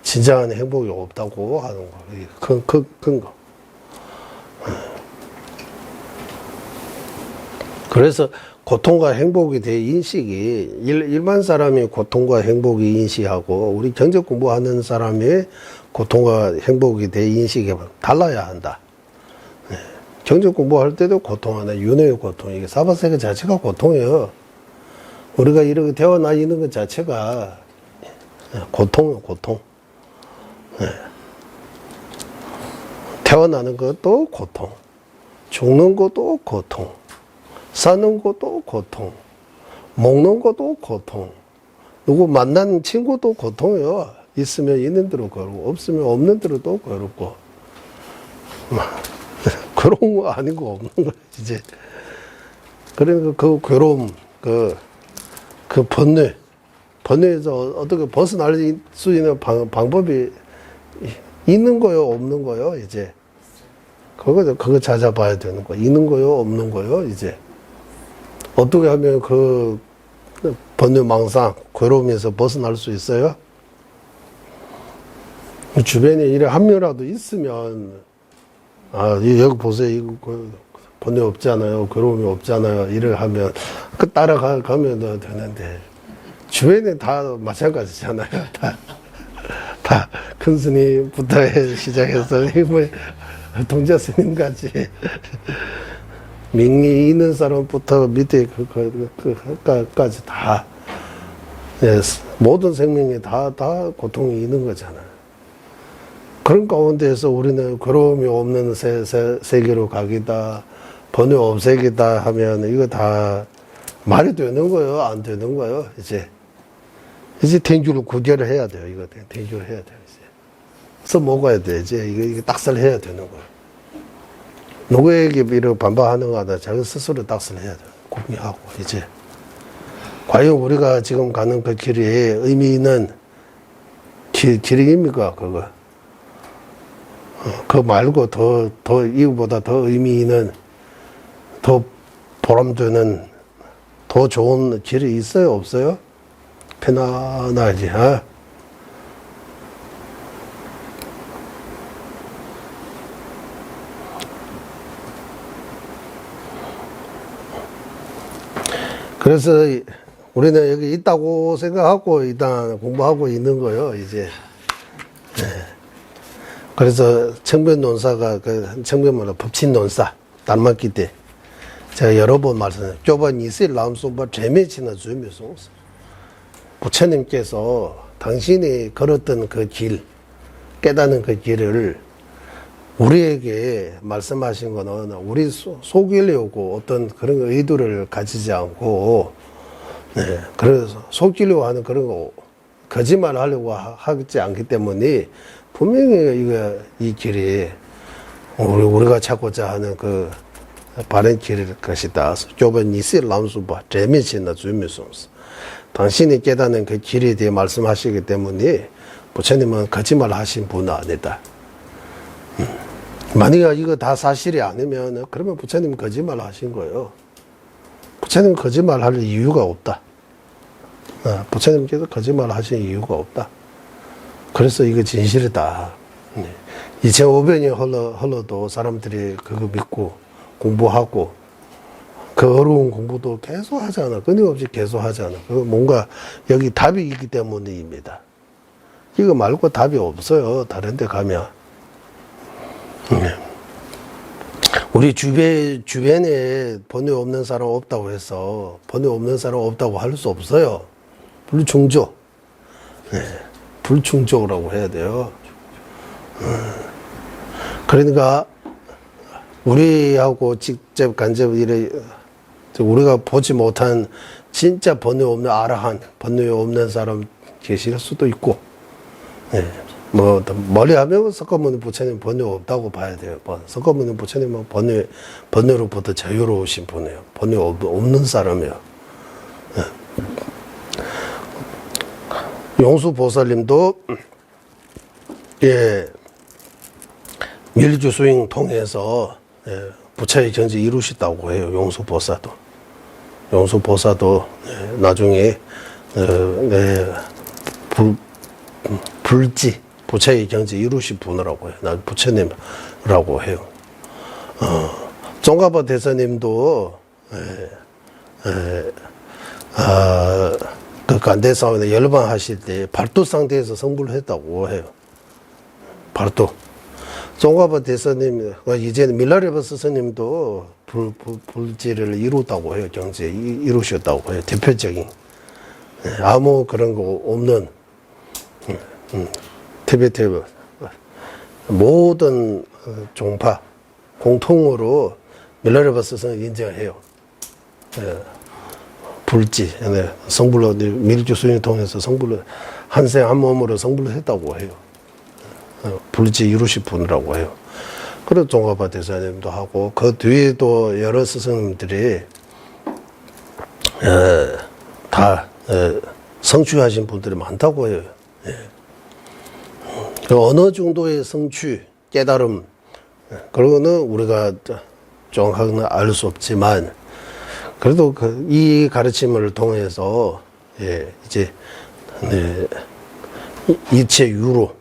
진정한 행복이 없다고 하는 거 큰 거. 그래서 고통과 행복에 대해 인식이 일반 사람이 고통과 행복이 인식하고 우리 경제 공부하는 사람의 고통과 행복에 대해 인식이 달라야 한다. 네. 경제 공부할 때도 고통 하나 윤회의 고통 이게 사바세계 자체가 고통이에요. 우리가 이렇게 태어나 있는 것 자체가 고통이에요. 고통. 네. 태어나는 것도 고통, 죽는 것도 고통. 사는 것도 고통, 먹는 것도 고통, 누구 만난 친구도 고통이에요. 있으면 있는 대로 괴롭고, 없으면 없는 대로 또 괴롭고. 괴로운 거 아닌 거 없는 거야, 이제. 그러니까 그 괴로움, 그 번뇌에서 어떻게 벗어날 수 있는 방법이 있는 거요, 없는 거요, 이제. 그거 찾아봐야 되는 거야. 있는 거요, 없는 거요, 이제. 어떻게 하면 그 번뇌망상, 괴로움에서 벗어날 수 있어요? 주변에 이래 한 명이라도 있으면, 여기 보세요. 이거 번뇌 없잖아요. 괴로움이 없잖아요. 이래 하면, 따라가면 되는데, 주변에 다 마찬가지잖아요. 다 큰 스님부터 시작해서, 동자 스님까지. 명리 있는 사람부터 밑에 까지 다, 모든 생명에 다 고통이 있는 거잖아요. 그런 가운데에서 우리는 괴로움이 없는 세계로 가기다, 번뇌 없애기다 하면 이거 다 말이 되는 거예요? 안 되는 거예요? 이제. 이제 텐주를 구제를 해야 돼요. 이거 텐주를 해야 돼요. 이제. 써 먹어야 돼. 이제 이거 딱살 해야 되는 거예요. 누구에게 이렇게 반박하는 거 하다 자기 스스로 딱살 해야 돼요. 구분하고 이제. 과연 우리가 지금 가는 그 길이 의미 있는 길입니까, 그거? 그거 말고 이거보다 더 의미 있는, 더 보람되는, 더 좋은 길이 있어요, 없어요? 편안하지, 어? 그래서 우리는 여기 있다고 생각하고 일단 공부하고 있는 거예요, 이제. 네. 그래서 청변논사가 청변문화 법칙논사 닮았기 때 제가 여러 번 말씀드렸어요. 좁은 이슬 라운소바 재미치나 주미송스. 부처님께서 당신이 걸었던 그 길, 깨닫는 그 길을 우리에게 말씀하신 거는 우리 속이려고 어떤 그런 의도를 가지지 않고, 네, 그래서 속이려고 하는 그런 거, 거짓말 하려고 하지 않기 때문에 분명히 이 길이 우리가 찾고자 하는 그 바른 길일 것이다. 좁은 이슬 람수바 재미치나 주미송스. 당신이 깨닫는 그 길에 대해 말씀하시기 때문에 부처님은 거짓말 하신 분은 아니다. 만약에 이거 다 사실이 아니면 그러면 부처님 거짓말 하신 거예요. 부처님 거짓말 할 이유가 없다. 부처님께서 거짓말 하신 이유가 없다. 그래서 이거 진실이다. 2500년 흘러도 사람들이 그거 믿고 공부하고 그 어려운 공부도 계속 하잖아. 끊임없이 계속 하잖아. 그 뭔가 여기 답이 있기 때문입니다. 이거 말고 답이 없어요. 다른 데 가면. 우리 주변에 번뇌 없는 사람 없다고 해서 번뇌 없는 사람 없다고 할 수 없어요. 불충조. 네. 불충조라고 해야 돼요. 그러니까 우리하고 직접 간접 우리가 보지 못한 진짜 번뇌 없는 아라한, 번뇌 없는 사람 계실 수도 있고, 네. 뭐 머리 하면 석가모니 부처님 번뇌 없다고 봐야 돼요. 석가모니 부처님은 번뇌로부터 자유로우신 분이에요. 번뇌 없는 사람이에요. 네. 용수보살님도 밀주수행 통해서 부처의 정지 이루셨다고 해요. 용수보사도 나중에 불지 부처의 경지 이루신 분이라고 해요. 나 부처님이라고 해요. 종가보 대사님도 그 간대 싸움에 열반하실 때 발도 상태에서 성불을 했다고 해요. 발도. 종가보 대사님, 이제는 밀라레바 스승님도 불지를 이뤘다고 해요. 경지에 이루셨다고 해요. 대표적인. 아무 그런 거 없는 티베트 모든 종파 공통으로 밀라레바 스승을 인정해요. 불지, 성불로 밀주 수행을 통해서 성불을 한생 한 몸으로 성불을 했다고 해요. 불지 이루신 분이라고 해요. 그런 종가파 대사님도 하고 그 뒤에도 여러 스승님들이 다 성취하신 분들이 많다고 해요. 어느 정도의 성취, 깨달음, 그거는 우리가 정확하게는 알 수 없지만, 그래도 이 가르침을 통해서, 이제, 이체 유로,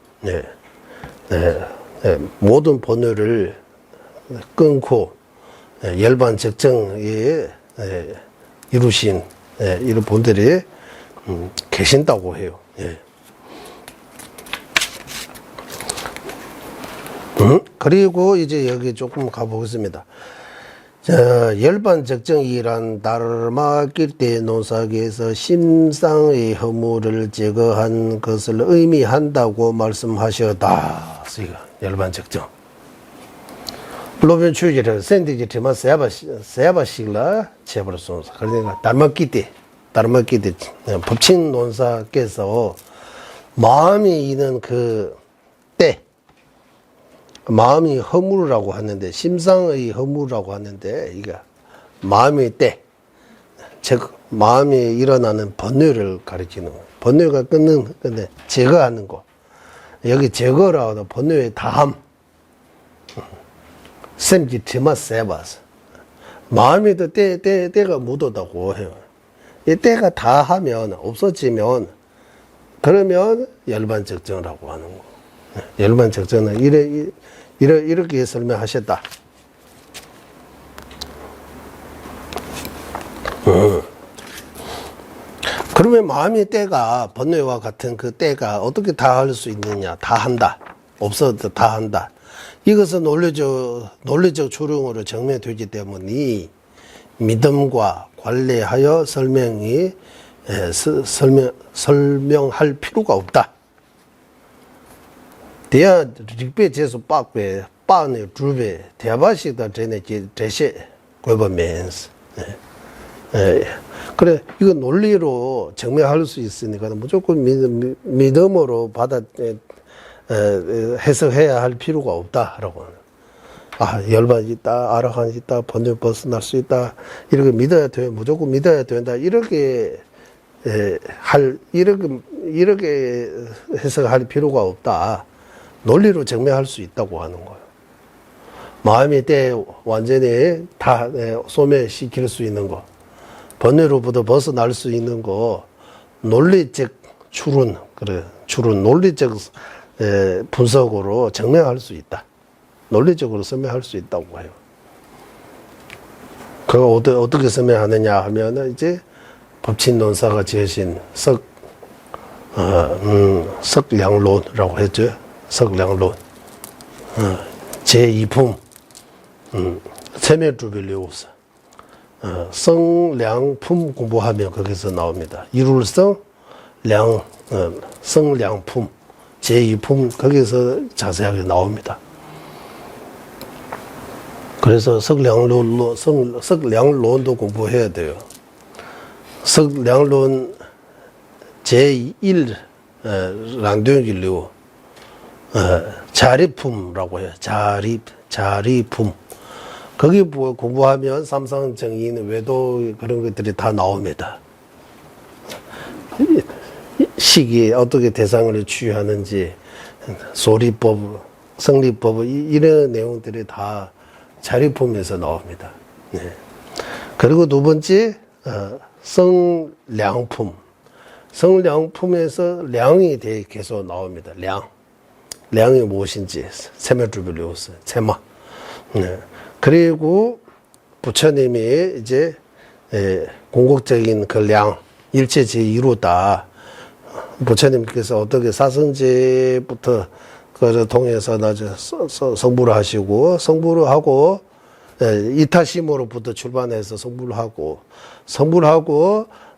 모든 번뇌를 끊고, 열반 적정에 이루신, 이런 분들이 계신다고 해요. 그리고 이제 여기 조금 가보겠습니다. 열반 적정이란 다르마 길대 논사기에서 심상의 허물을 제거한 것을 의미한다고 말씀하셨다. 열반 적정. 로변 추기를 샌디지 테마 세야바식라 제버르손사. 그러니까 다르마 길대 다른 말끼리 법칙 논사께서 마음이 있는 그 때, 마음이 허물이라고 하는데, 심상의 허물이라고 하는데, 이게 마음의 때, 즉, 마음에 일어나는 번뇌를 가리키는 거예요. 번뇌가 근데 제거하는 거. 여기 제거라고 하는 번뇌의 다함. 샘지 티마 세바스. 마음에도 때가 묻었다고 해요. 이 때가 다 하면, 없어지면, 그러면 열반적정이라고 하는 거. 열반적정은 이렇게 설명하셨다. 그러면 마음의 때가, 번뇌와 같은 그 때가 어떻게 다 할 수 있느냐? 다 한다. 없어도 다 한다. 이것은 논리적 추론으로 증명되기 때문에 믿음과 관련하여 설명할 필요가 없다. 대야 릭배 제수 빡배 빠네 주배 대바시다 전에 제시 고버면스. 그래 이거 논리로 증명할 수 있으니까 무조건 믿음으로 받아 해석해야 할 필요가 없다라고. 아, 열반이 있다, 아라한이 있다, 번뇌 벗어날 수 있다, 이렇게 믿어야 돼, 무조건 믿어야 된다, 이렇게 이렇게 해석할 필요가 없다. 논리로 증명할 수 있다고 하는 거예요. 마음이 때 완전히 다 소멸시킬 수 있는 거, 번뇌로부터 벗어날 수 있는 거, 논리적 추론, 논리적 분석으로 증명할 수 있다. 논리적으로 설명할 수 있다고 해요. 그거 어떻게 설명하느냐 하면 이제 법칙 논사가 지으신 석량론이라고 했죠. 석량론. 제2품. 세멸주빌리우스. 성량품 공부하면 거기서 나옵니다. 이룰성, 성량품. 제2품 거기서 자세하게 나옵니다. 그래서 석량론도 공부해야 돼요. 석량론 제1 랑둥일류 자리품이라고 해요. 자리품. 거기 공부하면 삼상정인, 외도 그런 것들이 다 나옵니다. 시기 어떻게 대상을 취하는지, 소리법, 성리법 이런 내용들이 다 자리품에서 나옵니다. 네. 그리고 두 번째 성량품. 성량품에서 량에 대해 계속 나옵니다. 량이 무엇인지 세메주빌리우스 세마. 네. 그리고 부처님이 이제 궁극적인 그 량, 일체 제2로다. 부처님께서 어떻게 사성제부터 그를 통해서 성불을 하시고, 성불을 하고, 이타심으로부터 출발해서 성불을 하고,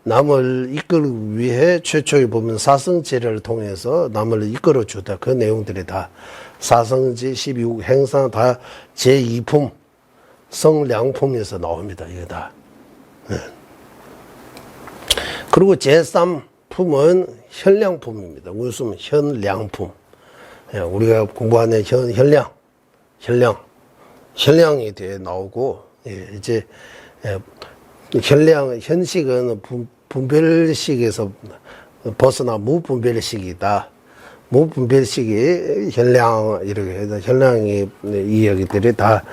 남을 이끌기 위해 최초에 보면 사성제를 통해서 남을 이끌어 주다. 그 내용들이 다 사성제 12국 행상 다 제2품, 성량품에서 나옵니다. 이게 다. 네. 그리고 제3품은 현량품입니다. 무슨 현량품. 우리가 공부하는 현량에 대해 나오고, 이제, 현식은 분별식에서 벗어나 무분별식이다. 무분별식이 현량, 이렇게 해서 현량의 이야기들이 다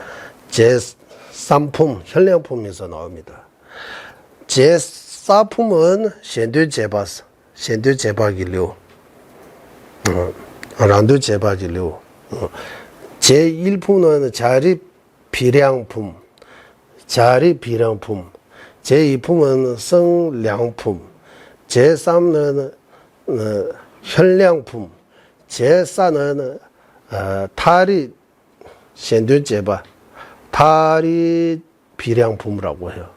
제3품, 현량품에서 나옵니다. 제4품은 샌드제박이류. 란두제박이류. 제1품은 자리비량품. 제2품은 성량품. 제3은 현량품. 제4는 타리 샌드제박. 타리 비량품이라고 해요.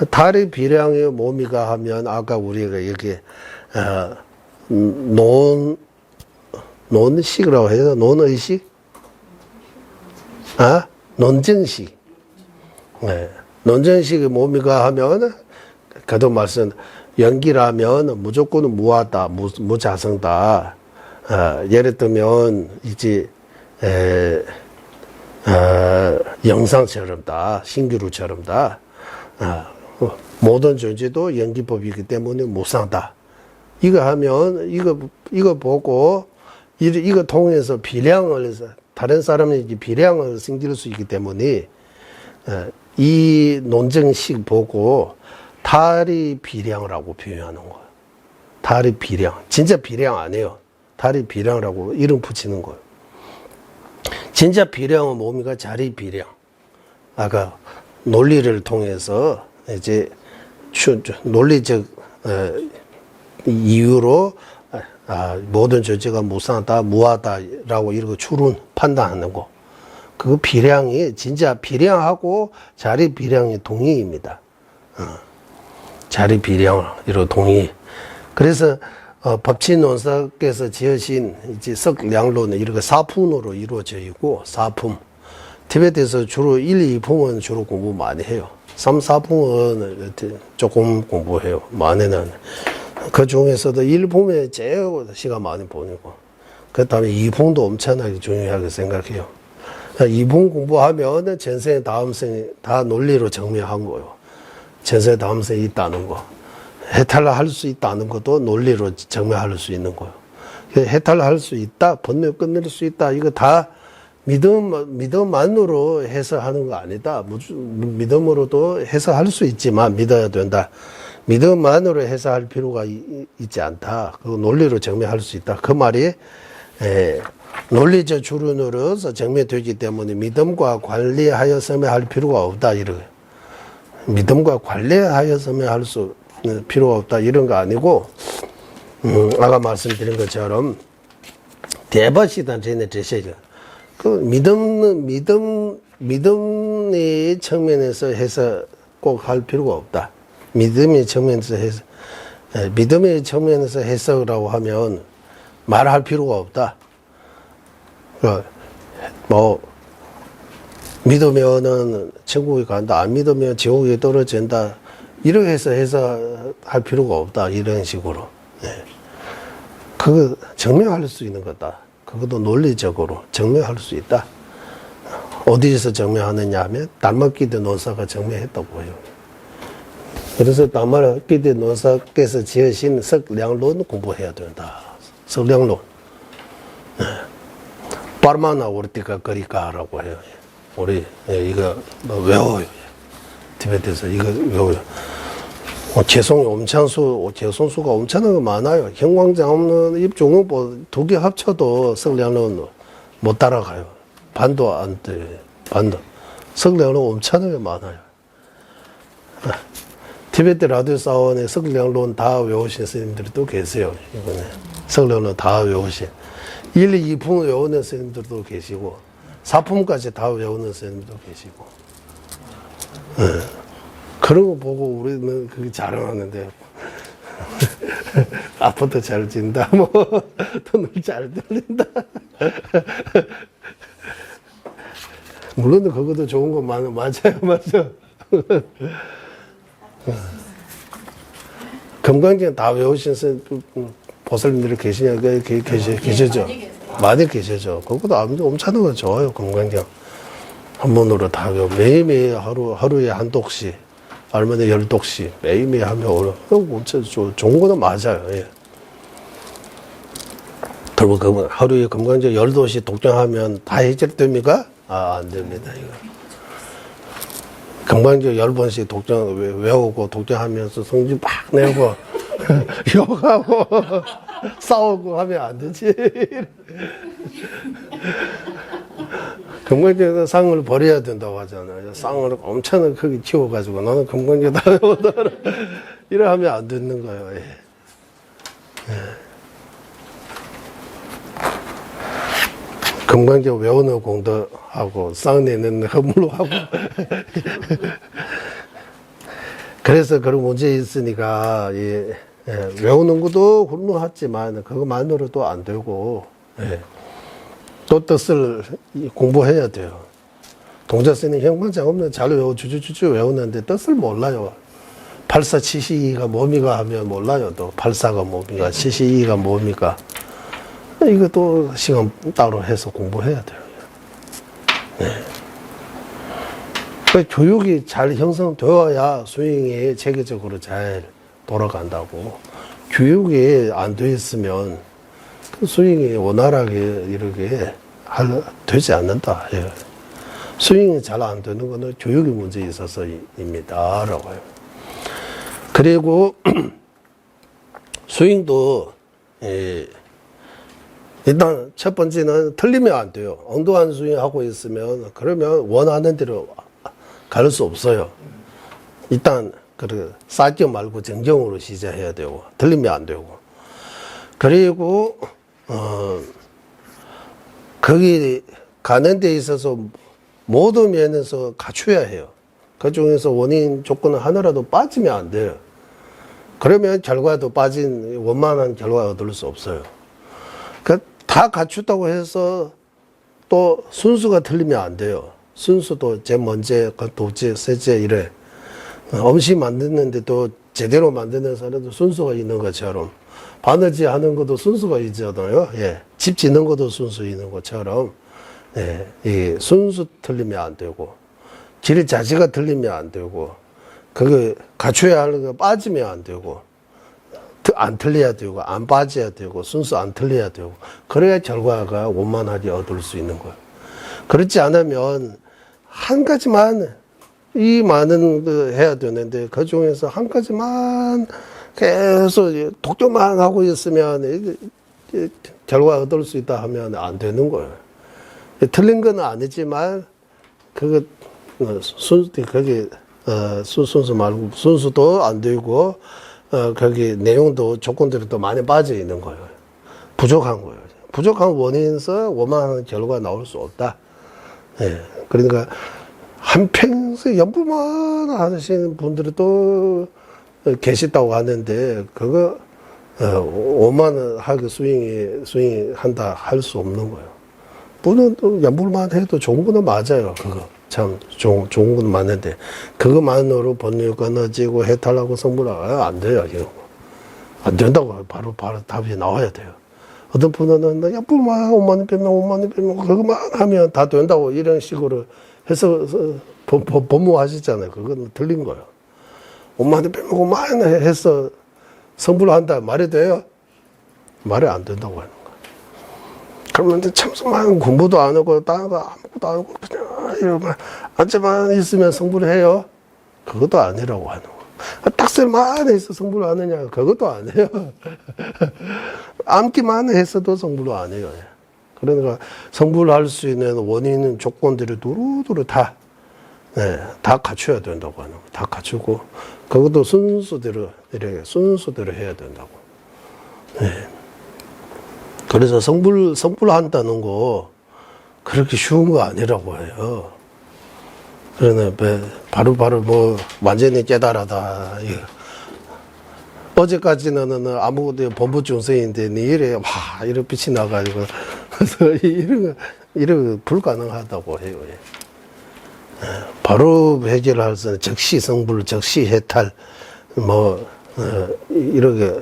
타리 비량의 몸이가 하면 아까 우리가 이렇게 논식이라고 해서 논의식? 논정식. 네. 논정식의 몸이가 하면 그도 말씀, 연기라면 무조건 무하다, 무자성다. 예를 들면, 이제, 영상처럼다, 신기루처럼다. 모든 존재도 연기법이기 때문에 무상다. 이거 하면, 이거 보고, 이거 통해서 비량을 해서, 다른 사람에게 비량을 생길 수 있기 때문에, 이 논증식 보고, 달이 비량이라고 표현하는 거예요. 달이 비량. 진짜 비량 아니에요. 달이 비량이라고 이름 붙이는 거예요. 진짜 비량은 뭡니까? 자리 비량. 아까 논리를 통해서 이제 논리적 이유로 모든 존재가 무상하다, 무하다라고 이렇게 추론 판단하는 거. 그 비량이 진짜 비량하고 자리 비량이 동의입니다. 자리 비량 이런 동의. 그래서 법치논사께서 지으신 이제 석량론은 이렇게 사품으로 이루어져 있고 사품. 티베트에서 주로 1, 2품은 주로 공부 많이 해요. 3, 4품은 조금 공부해요. 많이는. 그 중에서도 1품에 제일 시간 많이 보내고 그 다음에 2품도 엄청나게 중요하게 생각해요. 2품 공부하면 전생 다음 생에 다 논리로 증명한 거예요. 전생 다음 생에 있다는 거. 해탈할 수 있다는 것도 논리로 증명할 수 있는 거예요. 해탈할 수 있다, 번뇌 끝낼 수 있다, 이거 다 믿음만으로 해석하는 거 아니다. 믿음으로도 해석할 수 있지만 믿어야 된다. 믿음만으로 해석할 필요가 있지 않다. 그 논리로 증명할 수 있다. 그 말이 논리적 추론으로서 증명되기 때문에 믿음과 관리하여 설명할 필요가 없다. 이런 믿음과 관리하여 설명할 수 필요가 없다. 이런 거 아니고 아까 말씀드린 것처럼 대바시단 전에 제시죠. 그 믿음의 측면에서 해서 꼭 할 필요가 없다. 믿음의 측면에서 해석이라고 하면 말할 필요가 없다. 뭐 믿으면은 천국에 간다, 안 믿으면 지옥에 떨어진다. 이렇게 해서 해석할 필요가 없다. 이런 식으로. 그거 증명할 수 있는 거다. 그것도 논리적으로 증명할 수 있다. 어디에서 증명하느냐 하면 달마키드 노사가 증명했다고 해요. 그래서 달마키드 노사께서 지으신 석량론 공부해야 된다. 석량론. 파르마나 오르티카 거리카라고 해요. 우리 이거 외워요. 티베트에서 이거 외워요. 재송수가 엄청나게 많아요. 형광장 없는 입종은 두 개 합쳐도 석량론 못 따라가요. 반도 안 돼. 반도. 석량론 엄청나게 많아요. 티베트 라디오 사원에 석량론 다 외우신 스님들이 또 계세요. 이번에. 석량론 다 외우신. 1, 2품 외우는 스님들도 계시고, 4품까지 다 외우는 스님들도 계시고. 그런 거 보고 우리는 그게 자랑하는데, 아파트 잘 진다, 뭐, 돈을 잘 들린다. 물론 그것도 좋은 거 맞아요, 맞아. 금강경 다 외우신 보살님들이 계시냐, 계시죠? 많이 계시죠. 그것도 엄청난 거 좋아요, 금강경. 한 번으로 다 외우고, 매일매일 하루에 한 독씩. 얼마나 10독씩 매일매일 하면 엄청 좋은 거는 맞아요. 예. 그리고 하루에 금강경 10도씩 독점하면 다 해결됩니까? 안 됩니다. 이거. 금강경 10번씩 독점 외우고 독점하면서 성질 막 내고 욕하고 싸우고 하면 안 되지. 금강경에서 쌍을 버려야 된다고 하잖아요. 쌍을 엄청나게 크게 키워가지고 나는 금강경 다 외우다. 이래 하면 안 되는 거예요. 예. 금강경 외우는 공덕하고 쌍 내는 허물로 하고. 그래서 그런 문제 있으니까 외우는 것도 훌륭하지만 그것만으로도 안 되고. 또 뜻을 공부해야 돼요. 동자쓰는 형광장 없는 잘 주주주주 외우는데 뜻을 몰라요. 8472가 뭡니까 하면 몰라요. 또 84가 뭡니까, 72가 뭡니까. 이것도 시간 따로 해서 공부해야 돼요. 네. 그 교육이 잘 형성되어야 스윙이 체계적으로 잘 돌아간다고. 교육이 안 돼 있으면 그 스윙이 원활하게 이렇게 되지 않는다. 예. 스윙이 잘 안 되는 것은 교육의 문제에 있어서입니다. 라고 해요. 그리고 스윙도 일단 첫 번째는 틀리면 안 돼요. 엉뚱한 스윙 하고 있으면 그러면 원하는 대로 갈 수 없어요. 일단 쌓기 말고 정정으로 시작해야 되고 틀리면 안 되고. 그리고 거기 가는 데 있어서 모든 면에서 갖춰야 해요. 그 중에서 원인 조건은 하나라도 빠지면 안 돼요. 그러면 결과도 빠진 원만한 결과 얻을 수 없어요. 다 갖췄다고 해서 또 순수가 틀리면 안 돼요. 순수도 제 먼저, 도제, 세제 이래. 음식 만드는데 또 제대로 만드는 사람도 순수가 있는 것처럼 바느질 하는 것도 순수가 있잖아요. 예. 집 짓는 것도 순수 있는 것처럼 예. 이 순수 틀리면 안 되고 길 자체가 틀리면 안 되고 그거 갖춰야 할 거 빠지면 안 되고 안 틀려야 되고 안 빠져야 되고 순수 안 틀려야 되고 그래야 결과가 원만하게 얻을 수 있는 거예요. 그렇지 않으면 한 가지만 이 많은 거 해야 되는데 그 중에서 한 가지만 계속 독점만 하고 있으면 결과 얻을 수 있다 하면 안 되는 거예요. 틀린 건 아니지만 그거 거기 순수 말고 순수도 안 되고 거기 내용도 조건들이 또 많이 빠져 있는 거예요. 부족한 거예요. 부족한 원인에서 원만한 결과가 나올 수 없다. 예. 그러니까 한평생 연구만 하시는 분들이 또 계시다고 하는데 그거 오만하게 스윙이 한다 할 수 없는 거예요. 물론 또 연구만 해도 좋은 거는 맞아요. 그거 참 좋은 거는 맞는데 그것만으로 본인이 끊어지고 해탈하고 성불하고 안 돼요. 이런 거. 안 된다고 바로 답이 나와야 돼요. 어떤 분은 연구만 5만 원 빼면 5만 원 빼면 그것만 하면 다 된다고 이런 식으로 해서 법무하시잖아요. 그건 틀린 거예요. 5만 원 빼면 5만 원 해서 성불한다 말이 돼요? 말이 안 된다고 하는 거예요. 그러면 참석만 공부도 안 하고 다른 거 아무것도 안 하고 그냥 이러면 앉아만 있으면 성불을 해요? 그것도 아니라고 하는 거예요. 딱셀만 해서 성불을 하느냐? 그것도 아니에요. 앉기만 했어도 성불을 안 해요. 그러니까 성불할 수 있는 원인은 조건들이 두루두루 다 갖춰야 된다고 하는 거예요. 다 갖추고 그것도 순서대로 이렇게 순서대로 해야 된다고. 네. 그래서 성불한다는 거 그렇게 쉬운 거 아니라고 해요. 그러나 바로 뭐 완전히 깨달아다. 어제까지는 아무것도 본부 중생인데 내일에 와 이런 빛이 나가지고 그래서 이런 거 불가능하다고 해요. 바로 해결할 수 있는 즉시 성불, 즉시 해탈 이렇게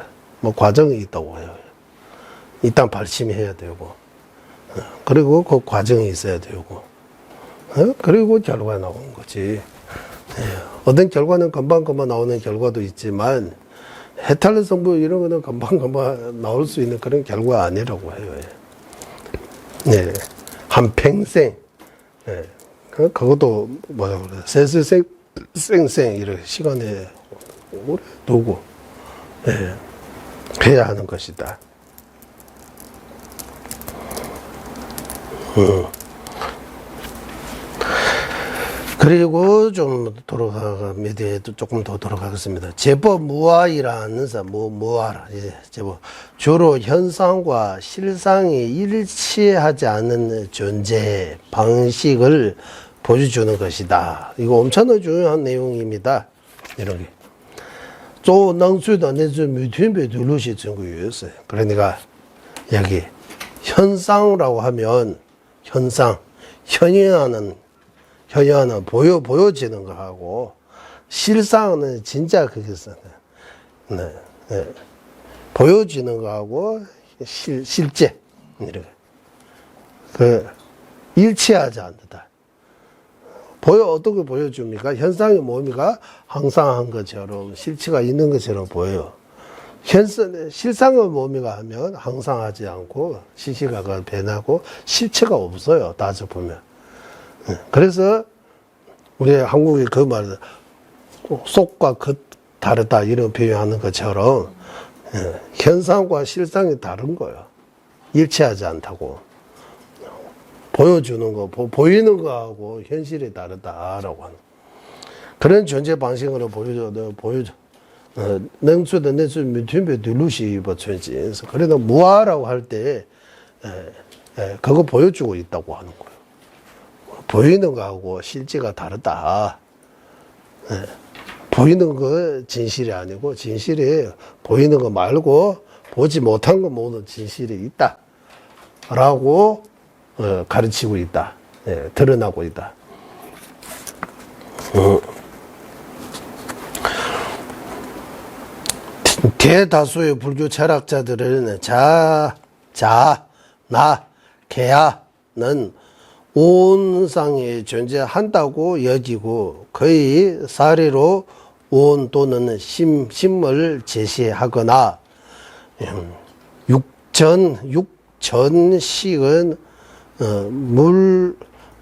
과정이 있다고 해요. 일단 발심해야 되고 그리고 그 과정이 있어야 되고 그리고 결과가 나오는 거지. 어떤 결과는 금방 나오는 결과도 있지만 해탈 성불 이런 거는 금방 나올 수 있는 그런 결과가 아니라고 해요. 네. 한평생 그것도 뭐라 그래 세세생 이렇게 시간에 오래 두고 해야 하는 것이다. 그리고 좀 미디어에도 조금 더 돌아가겠습니다. 제법 무아이라는 무아라 제법 주로 현상과 실상이 일치하지 않는 존재 방식을 보여주는 것이다. 이거 엄청나게 중요한 내용입니다. 이런 게. 그러니까 여기 현상이라고 하면 현상, 현현하는 보여지는 거하고 실상은 진짜 그게서 네, 네. 보여지는 거하고 실제 이렇게 그 일치하지 않는다. 어떻게 보여줍니까? 현상이 뭡니까? 항상한 것처럼 실체가 있는 것처럼 보여요. 실상은 뭡니까 하면 항상하지 않고 시시각각 변하고 실체가 없어요. 따져보면. 그래서 우리 한국의 그 말 속과 겉 다르다 이런 표현하는 것처럼 현상과 실상이 다른 거예요. 일치하지 않다고. 보여주는 거, 보이는 거하고 현실이 다르다라고 하는 그런 존재 방식으로 보여줘. 능수도 내수 미튼배 둘루시 버천지. 그래도 무아라고 할 때 그거 보여주고 있다고 하는 거예요. 보이는 거하고 실제가 다르다. 보이는 거 진실이 아니고 진실이 보이는 거 말고 보지 못한 거 모든 진실이 있다라고 가르치고 있다. 드러나고 있다. 대다수의 불교 철학자들은 나, 개야는 온상에 존재한다고 여기고 거의 사례로 온 또는 심을 제시하거나 육전식은 물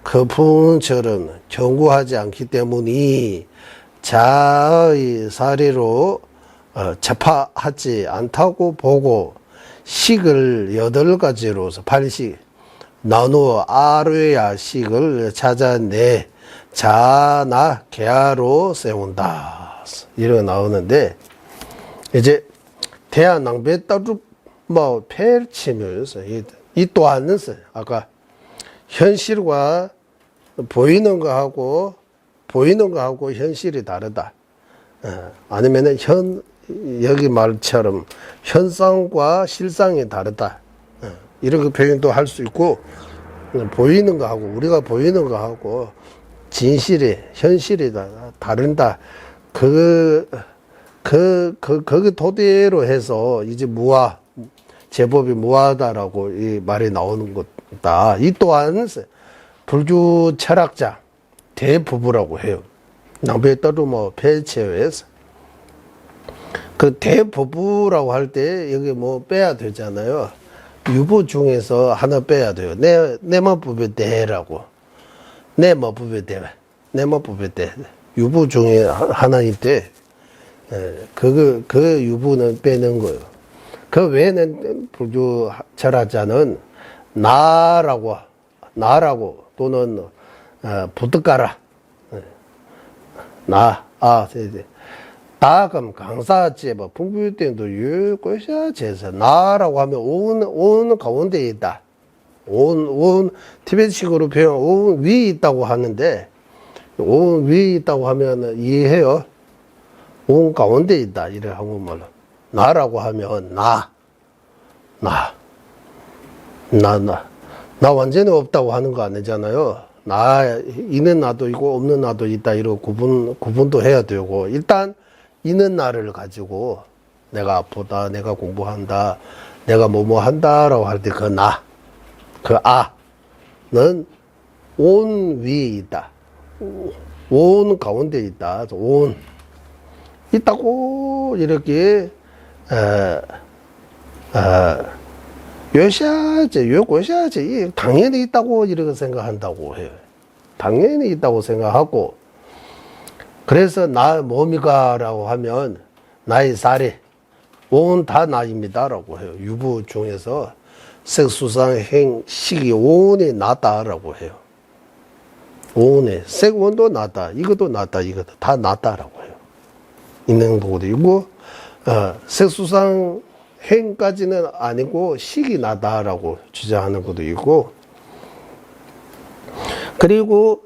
거품처럼 견고하지 않기 때문에 자의 사례로 접하지 않다고 보고 식을 8가지로서 8식 나누어 아뢰야 식을 찾아내 자나 개야로 세운다. 이렇게 나오는데 이제 대한낭배 따로 뭐 펼치면서 이 또한은 아까 현실과 보이는 거하고 현실이 다르다. 아니면은 여기 말처럼 현상과 실상이 다르다. 이렇게 표현도 할 수 있고 보이는 거하고 우리가 보이는 거하고 진실이 현실이 다른다. 거기 토대로 해서 이제 제법이 무하다라고 이 말이 나오는 것다. 이 또한 불교 철학자 대부부라고 해요. 낭배에 따로 뭐 폐체에서 그 대부부라고 할 때 여기 뭐 빼야 되잖아요. 유부 중에서 하나 빼야 돼요. 내만 부배 대라고. 내만 부배 대. 유부 중에 하나인데 그 유부는 빼는 거예요. 그 외에는 불교 철학자는 나라고 또는 부득가라 다금 강사제 풍부유땡도 유꼬샤제에서 나라고 하면 온 가운데에 있다. 온 티베트식으로 표현 온 위에 있다고 하는데 온 위에 있다고 하면 이해해요. 온 가운데 있다. 이래 한국말로 나라고 하면 나 완전히 없다고 하는 거 아니잖아요. 있는 나도 있고 없는 나도 있다. 이런 구분도 해야 되고 일단 있는 나를 가지고 내가 아프다, 내가 공부한다, 내가 뭐뭐 한다라고 할 때 그 아는 온 위에 있다. 온 가운데 있다. 온 있다고 이렇게 요샤제 당연히 있다고 이렇게 생각한다고 해요. 당연히 있다고 생각하고 그래서 나 뭡니까? 라고 하면 나의 사례 온 다 나입니다라고 해요. 유부 중에서 색수상 행식이 온이 나다라고 해요. 온에 색원도 나다, 이것도 나다, 이것도 다 나다라고 해요. 있는 것도 있고 색수상 행까지는 아니고 식이 나다라고 주장하는 것도 있고 그리고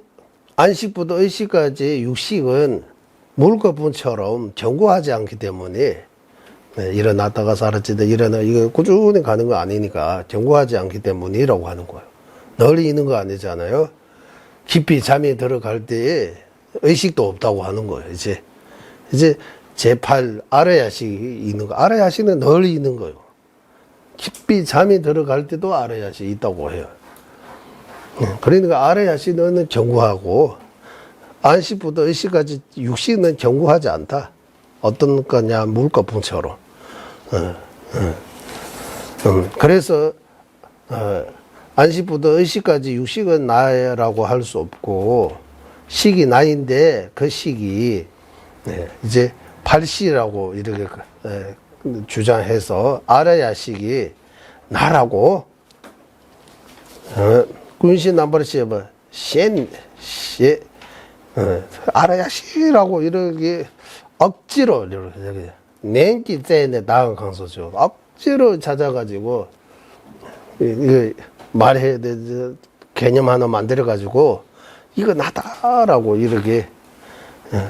안식부터 의식까지 육식은 물거품처럼 견고하지 않기 때문에 일어났다가 사라지다 이거 꾸준히 가는 거 아니니까 견고하지 않기 때문이라고 하는 거예요. 널리 있는 거 아니잖아요. 깊이 잠이 들어갈 때에 의식도 없다고 하는 거예요. 이제 이제 제8 아라야식이 있는 거. 아라야식은 늘 있는 거예요. 깊이 잠이 들어갈 때도 아라야식이 있다고 해요. 그러니까 아라야식은 경고하고 안식부터 의식까지 육식은 경고하지 않다. 어떤 거냐 물거품처럼. 그래서 안식부터 의식까지 육식은 나라고 할 수 없고 식이 나인데 그 식이 이제 팔시라고 이렇게 주장해서 아라야식이 나라고 군신 남버리시 아라야식이라고 이렇게 억지로 이렇게 냉기 때에 나간 강소죠. 억지로 찾아가지고 이거 말해 개념 하나 만들어 가지고 이거 나다라고 이렇게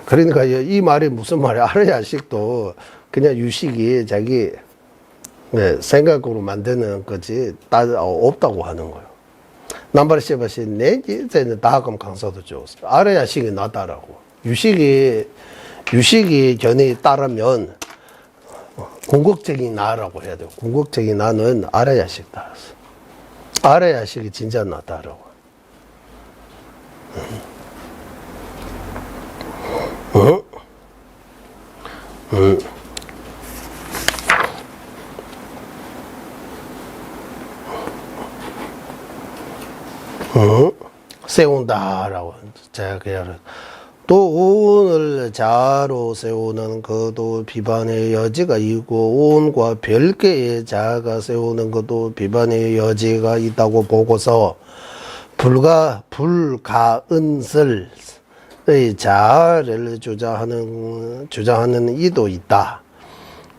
그러니까 이 말이 무슨 말이야? 아라야식도 그냥 유식이 자기 생각으로 만드는 거지 없다고 하는 거예요. 남발시바시 내기 때는 다감 강사도 줘. 아라야식이 나다라고. 유식이 견해에 따르면 궁극적인 나라고 해야 돼요. 궁극적인 나는 아라야식다. 아라야식이 진짜 나다라고. 세운다라고 제가 그냥 또 오온을 자로 세우는 것도 비판의 여지가 있고 오온과 별개의 자가 세우는 것도 비판의 여지가 있다고 보고서 불가은설의 자아를 주장하는 이도 있다.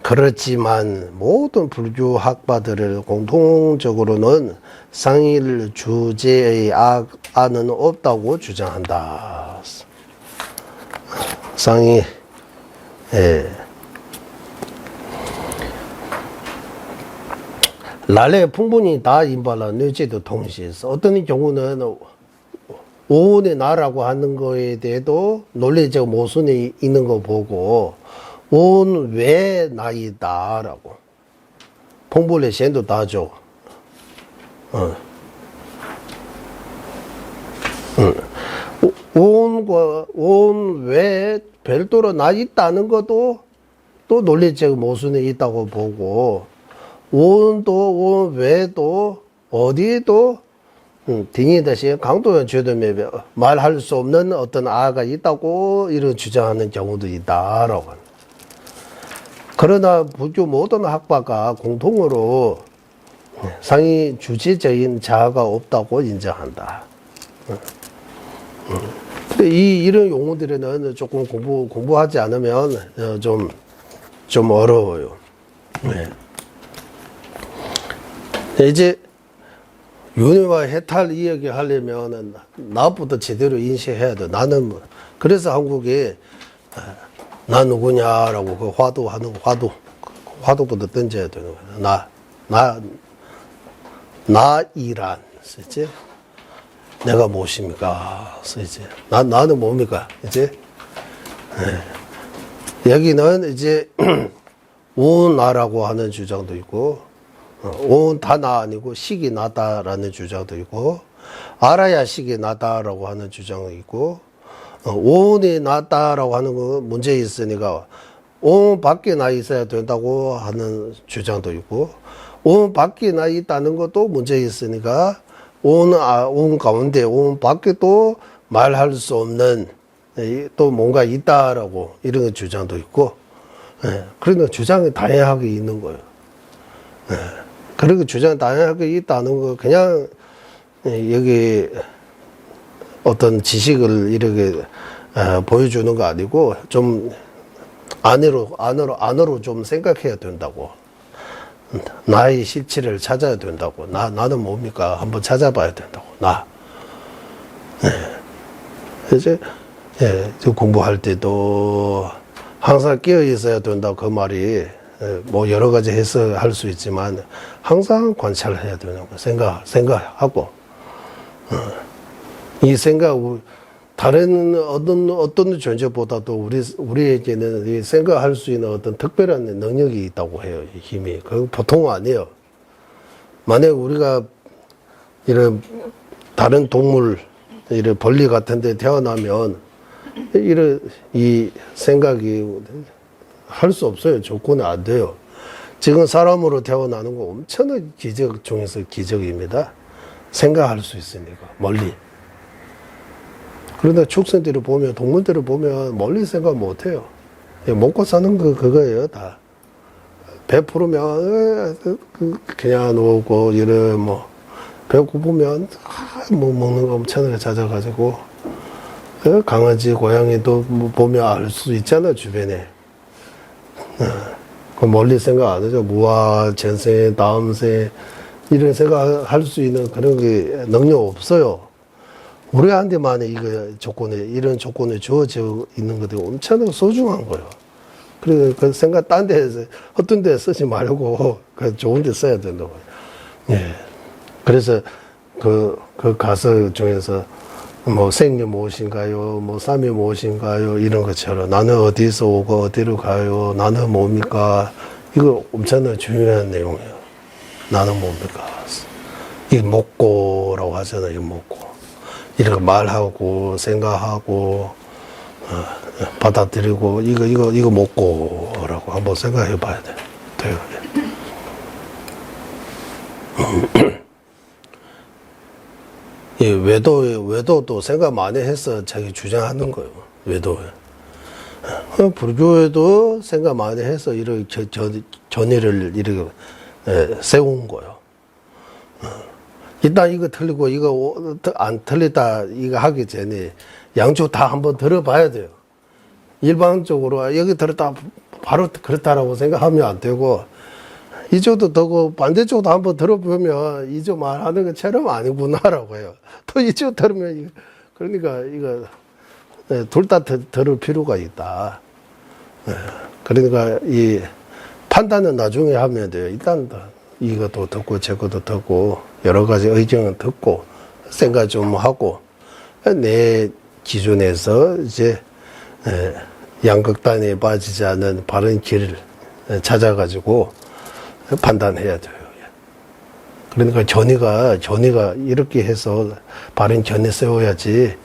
그렇지만 모든 불교 학파들을 공통적으로는 상일 주제의 안은 없다고 주장한다. 상이 날에 풍분히 다 인발라 뇌제도 동시에서 어떤 경우는 오온의 나라고 하는 거에 대해도 논리적 모순이 있는 거 보고 온 외 나이다라고 풍불의 시엔도 다죠. 온 외 별도로 나 있다는 것도 또 논리적 모순이 있다고 보고 온도 온 외도 어디에도 딩이다시 강도현 죄dom에 말할 수 없는 어떤 아가 있다고 이런 주장하는 경우도 있다라고. 그러나 불교 모든 학파가 공통으로 상이 주체적인 자아가 없다고 인정한다. 이런 용어들에는 조금 공부하지 않으면 좀 어려워요. 네. 이제 윤회와 해탈 이야기 하려면 나부터 제대로 인식해야 돼. 나는 뭐 그래서 한국에 나 누구냐라고 그 화두부터 던져야 되는 거야. 나이란 쓰지? 내가 무엇입니까? 쓰지? 나는 뭡니까? 이제 여기는 이제 온 나라고 하는 주장도 있고. 온 다 나 아니고 식이 나다라는 주장도 있고 알아야 식이 나다라고 하는 주장도 있고 온이 나다라고 하는 거 문제 있으니까 온 밖에 나 있어야 된다고 하는 주장도 있고 온 밖에 나 있다는 것도 문제 있으니까 온 가운데 온 밖에 또 말할 수 없는 또 뭔가 있다라고 이런 주장도 있고 그러니까 주장이 다양하게 있는 거예요. 그리고 주장 다양하게 있다는 거 그냥 여기 어떤 지식을 이렇게 보여주는 거 아니고 좀 안으로 좀 생각해야 된다고. 나의 실체를 찾아야 된다고. 나는 뭡니까? 한번 찾아봐야 된다고. 이제 공부할 때도 항상 깨어 있어야 된다고 그 말이 뭐 여러 가지 해석할 수 있지만 항상 관찰을 해야 되는 거 생각하고 이 생각 다른 어떤 존재보다도 우리에게는 이 생각할 수 있는 어떤 특별한 능력이 있다고 해요. 이 힘이. 그거 보통 아니에요. 만약 우리가 이런 다른 동물, 이런 벌리 같은 데 태어나면 이런 이 생각이 할 수 없어요. 조건이 안 돼요. 지금 사람으로 태어나는 거 엄청난 기적 중에서 기적입니다. 생각할 수 있으니까 멀리. 그런데 축생들을 보면, 동물들을 보면 멀리 생각 못 해요. 먹고 사는 거 그거예요, 다. 배부르면 그냥 오고, 이런 뭐 배고프면 뭐 먹는 거 엄청나게 찾아가지고, 강아지, 고양이도 뭐 보면 알 수 있잖아, 주변에. 그 멀리 생각 안 하죠. 무아, 전생, 다음 생, 이런 생각할 수 있는 그런 게 능력 없어요. 우리한테만 이런 조건이 주어져 있는 것들이 엄청나게 소중한 거예요. 그래서 그 생각 딴 데서, 어떤 데 쓰지 말고, 그 좋은 데 써야 된다고. 예. 그래서 그 가사 중에서 뭐 생명 무엇인가요? 뭐 삶이 무엇인가요? 이런 것처럼 나는 어디서 오고 어디로 가요? 나는 뭡니까? 이거 엄청나게 중요한 내용이에요. 나는 뭡니까? 이 먹고라고 하잖아요. 이 먹고. 이렇게 말하고 생각하고 받아들이고 이거 먹고라고 한번 생각해 봐야 돼요. 예, 외도도 생각 많이 해서 자기 주장하는 거예요. 외도에. 불교에도 생각 많이 해서 이렇게 전의를 이렇게 세운 거예요. 일단 이거 틀리고 이거 안 틀리다 이거 하기 전에 양쪽 다 한번 들어봐야 돼요. 일반적으로 여기 들었다 바로 그렇다라고 생각하면 안 되고 이쪽도 더고 반대쪽도 한번 들어보면 이쪽 말하는 것처럼 아니구나라고 해요. 또 이쪽 들으면 그러니까 이거 둘 다 들을 필요가 있다. 그러니까 이 판단은 나중에 하면 돼요. 일단 이것도 듣고 저것도 듣고 여러 가지 의견을 듣고 생각 좀 하고 내 기준에서 이제 양극단에 빠지지 않은 바른 길을 찾아가지고 판단해야 돼요. 그러니까 전의가 이렇게 해서 바른 견해 세워야지.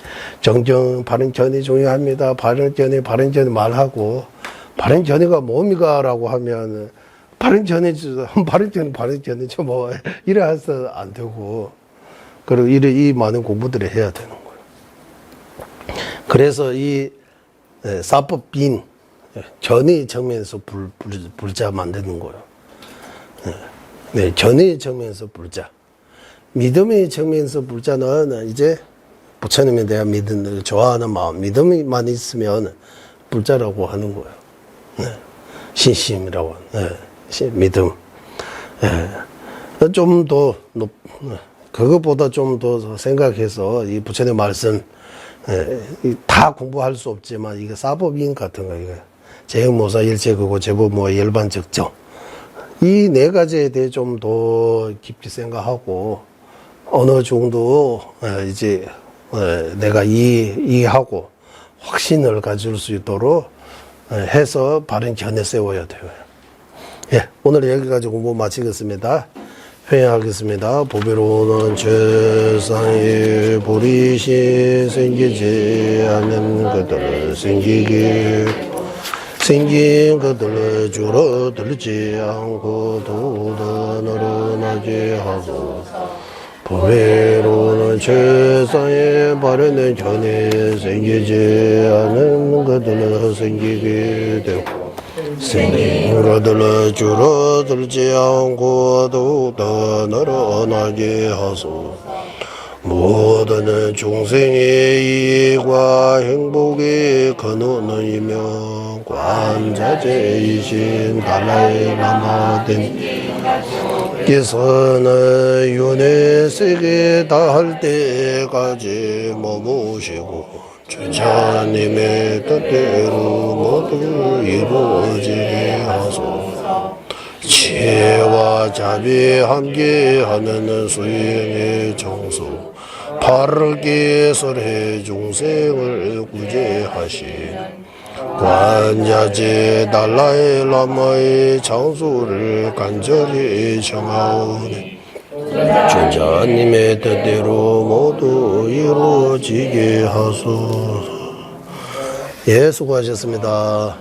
정정 바른 견해 중요합니다. 바른 견해 말하고 바른 견해가 뭡니까라고 하면 바른 견해죠. 바른 견해죠. 뭐 이래 해서 안 되고 그리고 이 많은 공부들을 해야 되는 거예요. 그래서 이 사법빈 견해 정면에서 불자 만드는 거예요. 네, 견해의 정면에서 불자. 믿음의 정면에서 불자는 이제 부처님에 대한 믿음을 좋아하는 마음, 믿음만 있으면 불자라고 하는 거예요. 네, 신심이라고. 네, 믿음. 네, 좀 더 그것보다 좀 더 생각해서 이 부처님 말씀 다 공부할 수 없지만 이게 사법인 같은 거 이거 재형모사 일체그고 제법모아 일반적정. 이 네 가지에 대해 좀 더 깊이 생각하고 어느 정도 이제 내가 이해하고 확신을 가질 수 있도록 해서 바른 견해 세워야 돼요. 예, 오늘 여기까지 공부 마치겠습니다. 회의하겠습니다. 보배로는 최상의 보리시 생기지 않는 것들 생기길 생긴 것들을 줄어들지 않고 도다 늘어나게 하고 보배로는 최상의 바르는 견해 생기지 않은 것들을 생기게 되고 생긴 것들을 줄어들지 않고 도다 늘어나게 하소 모든 중생의 이익과 행복의 근원이며 관자재이신 달라의 라마된 께서는 윤회 세계 닿을 때까지 머무시고 주자님의 뜻대로 모두 이루어지게 하소서. 지혜와 자비 함께하는 수행의 정수 바르게 설해 중생을 구제하신 관자재 달라의 라마의 장소를 간절히 청하오니 천자님의 뜻대로 모두 이루어지게 하소서. 예, 수고하셨습니다.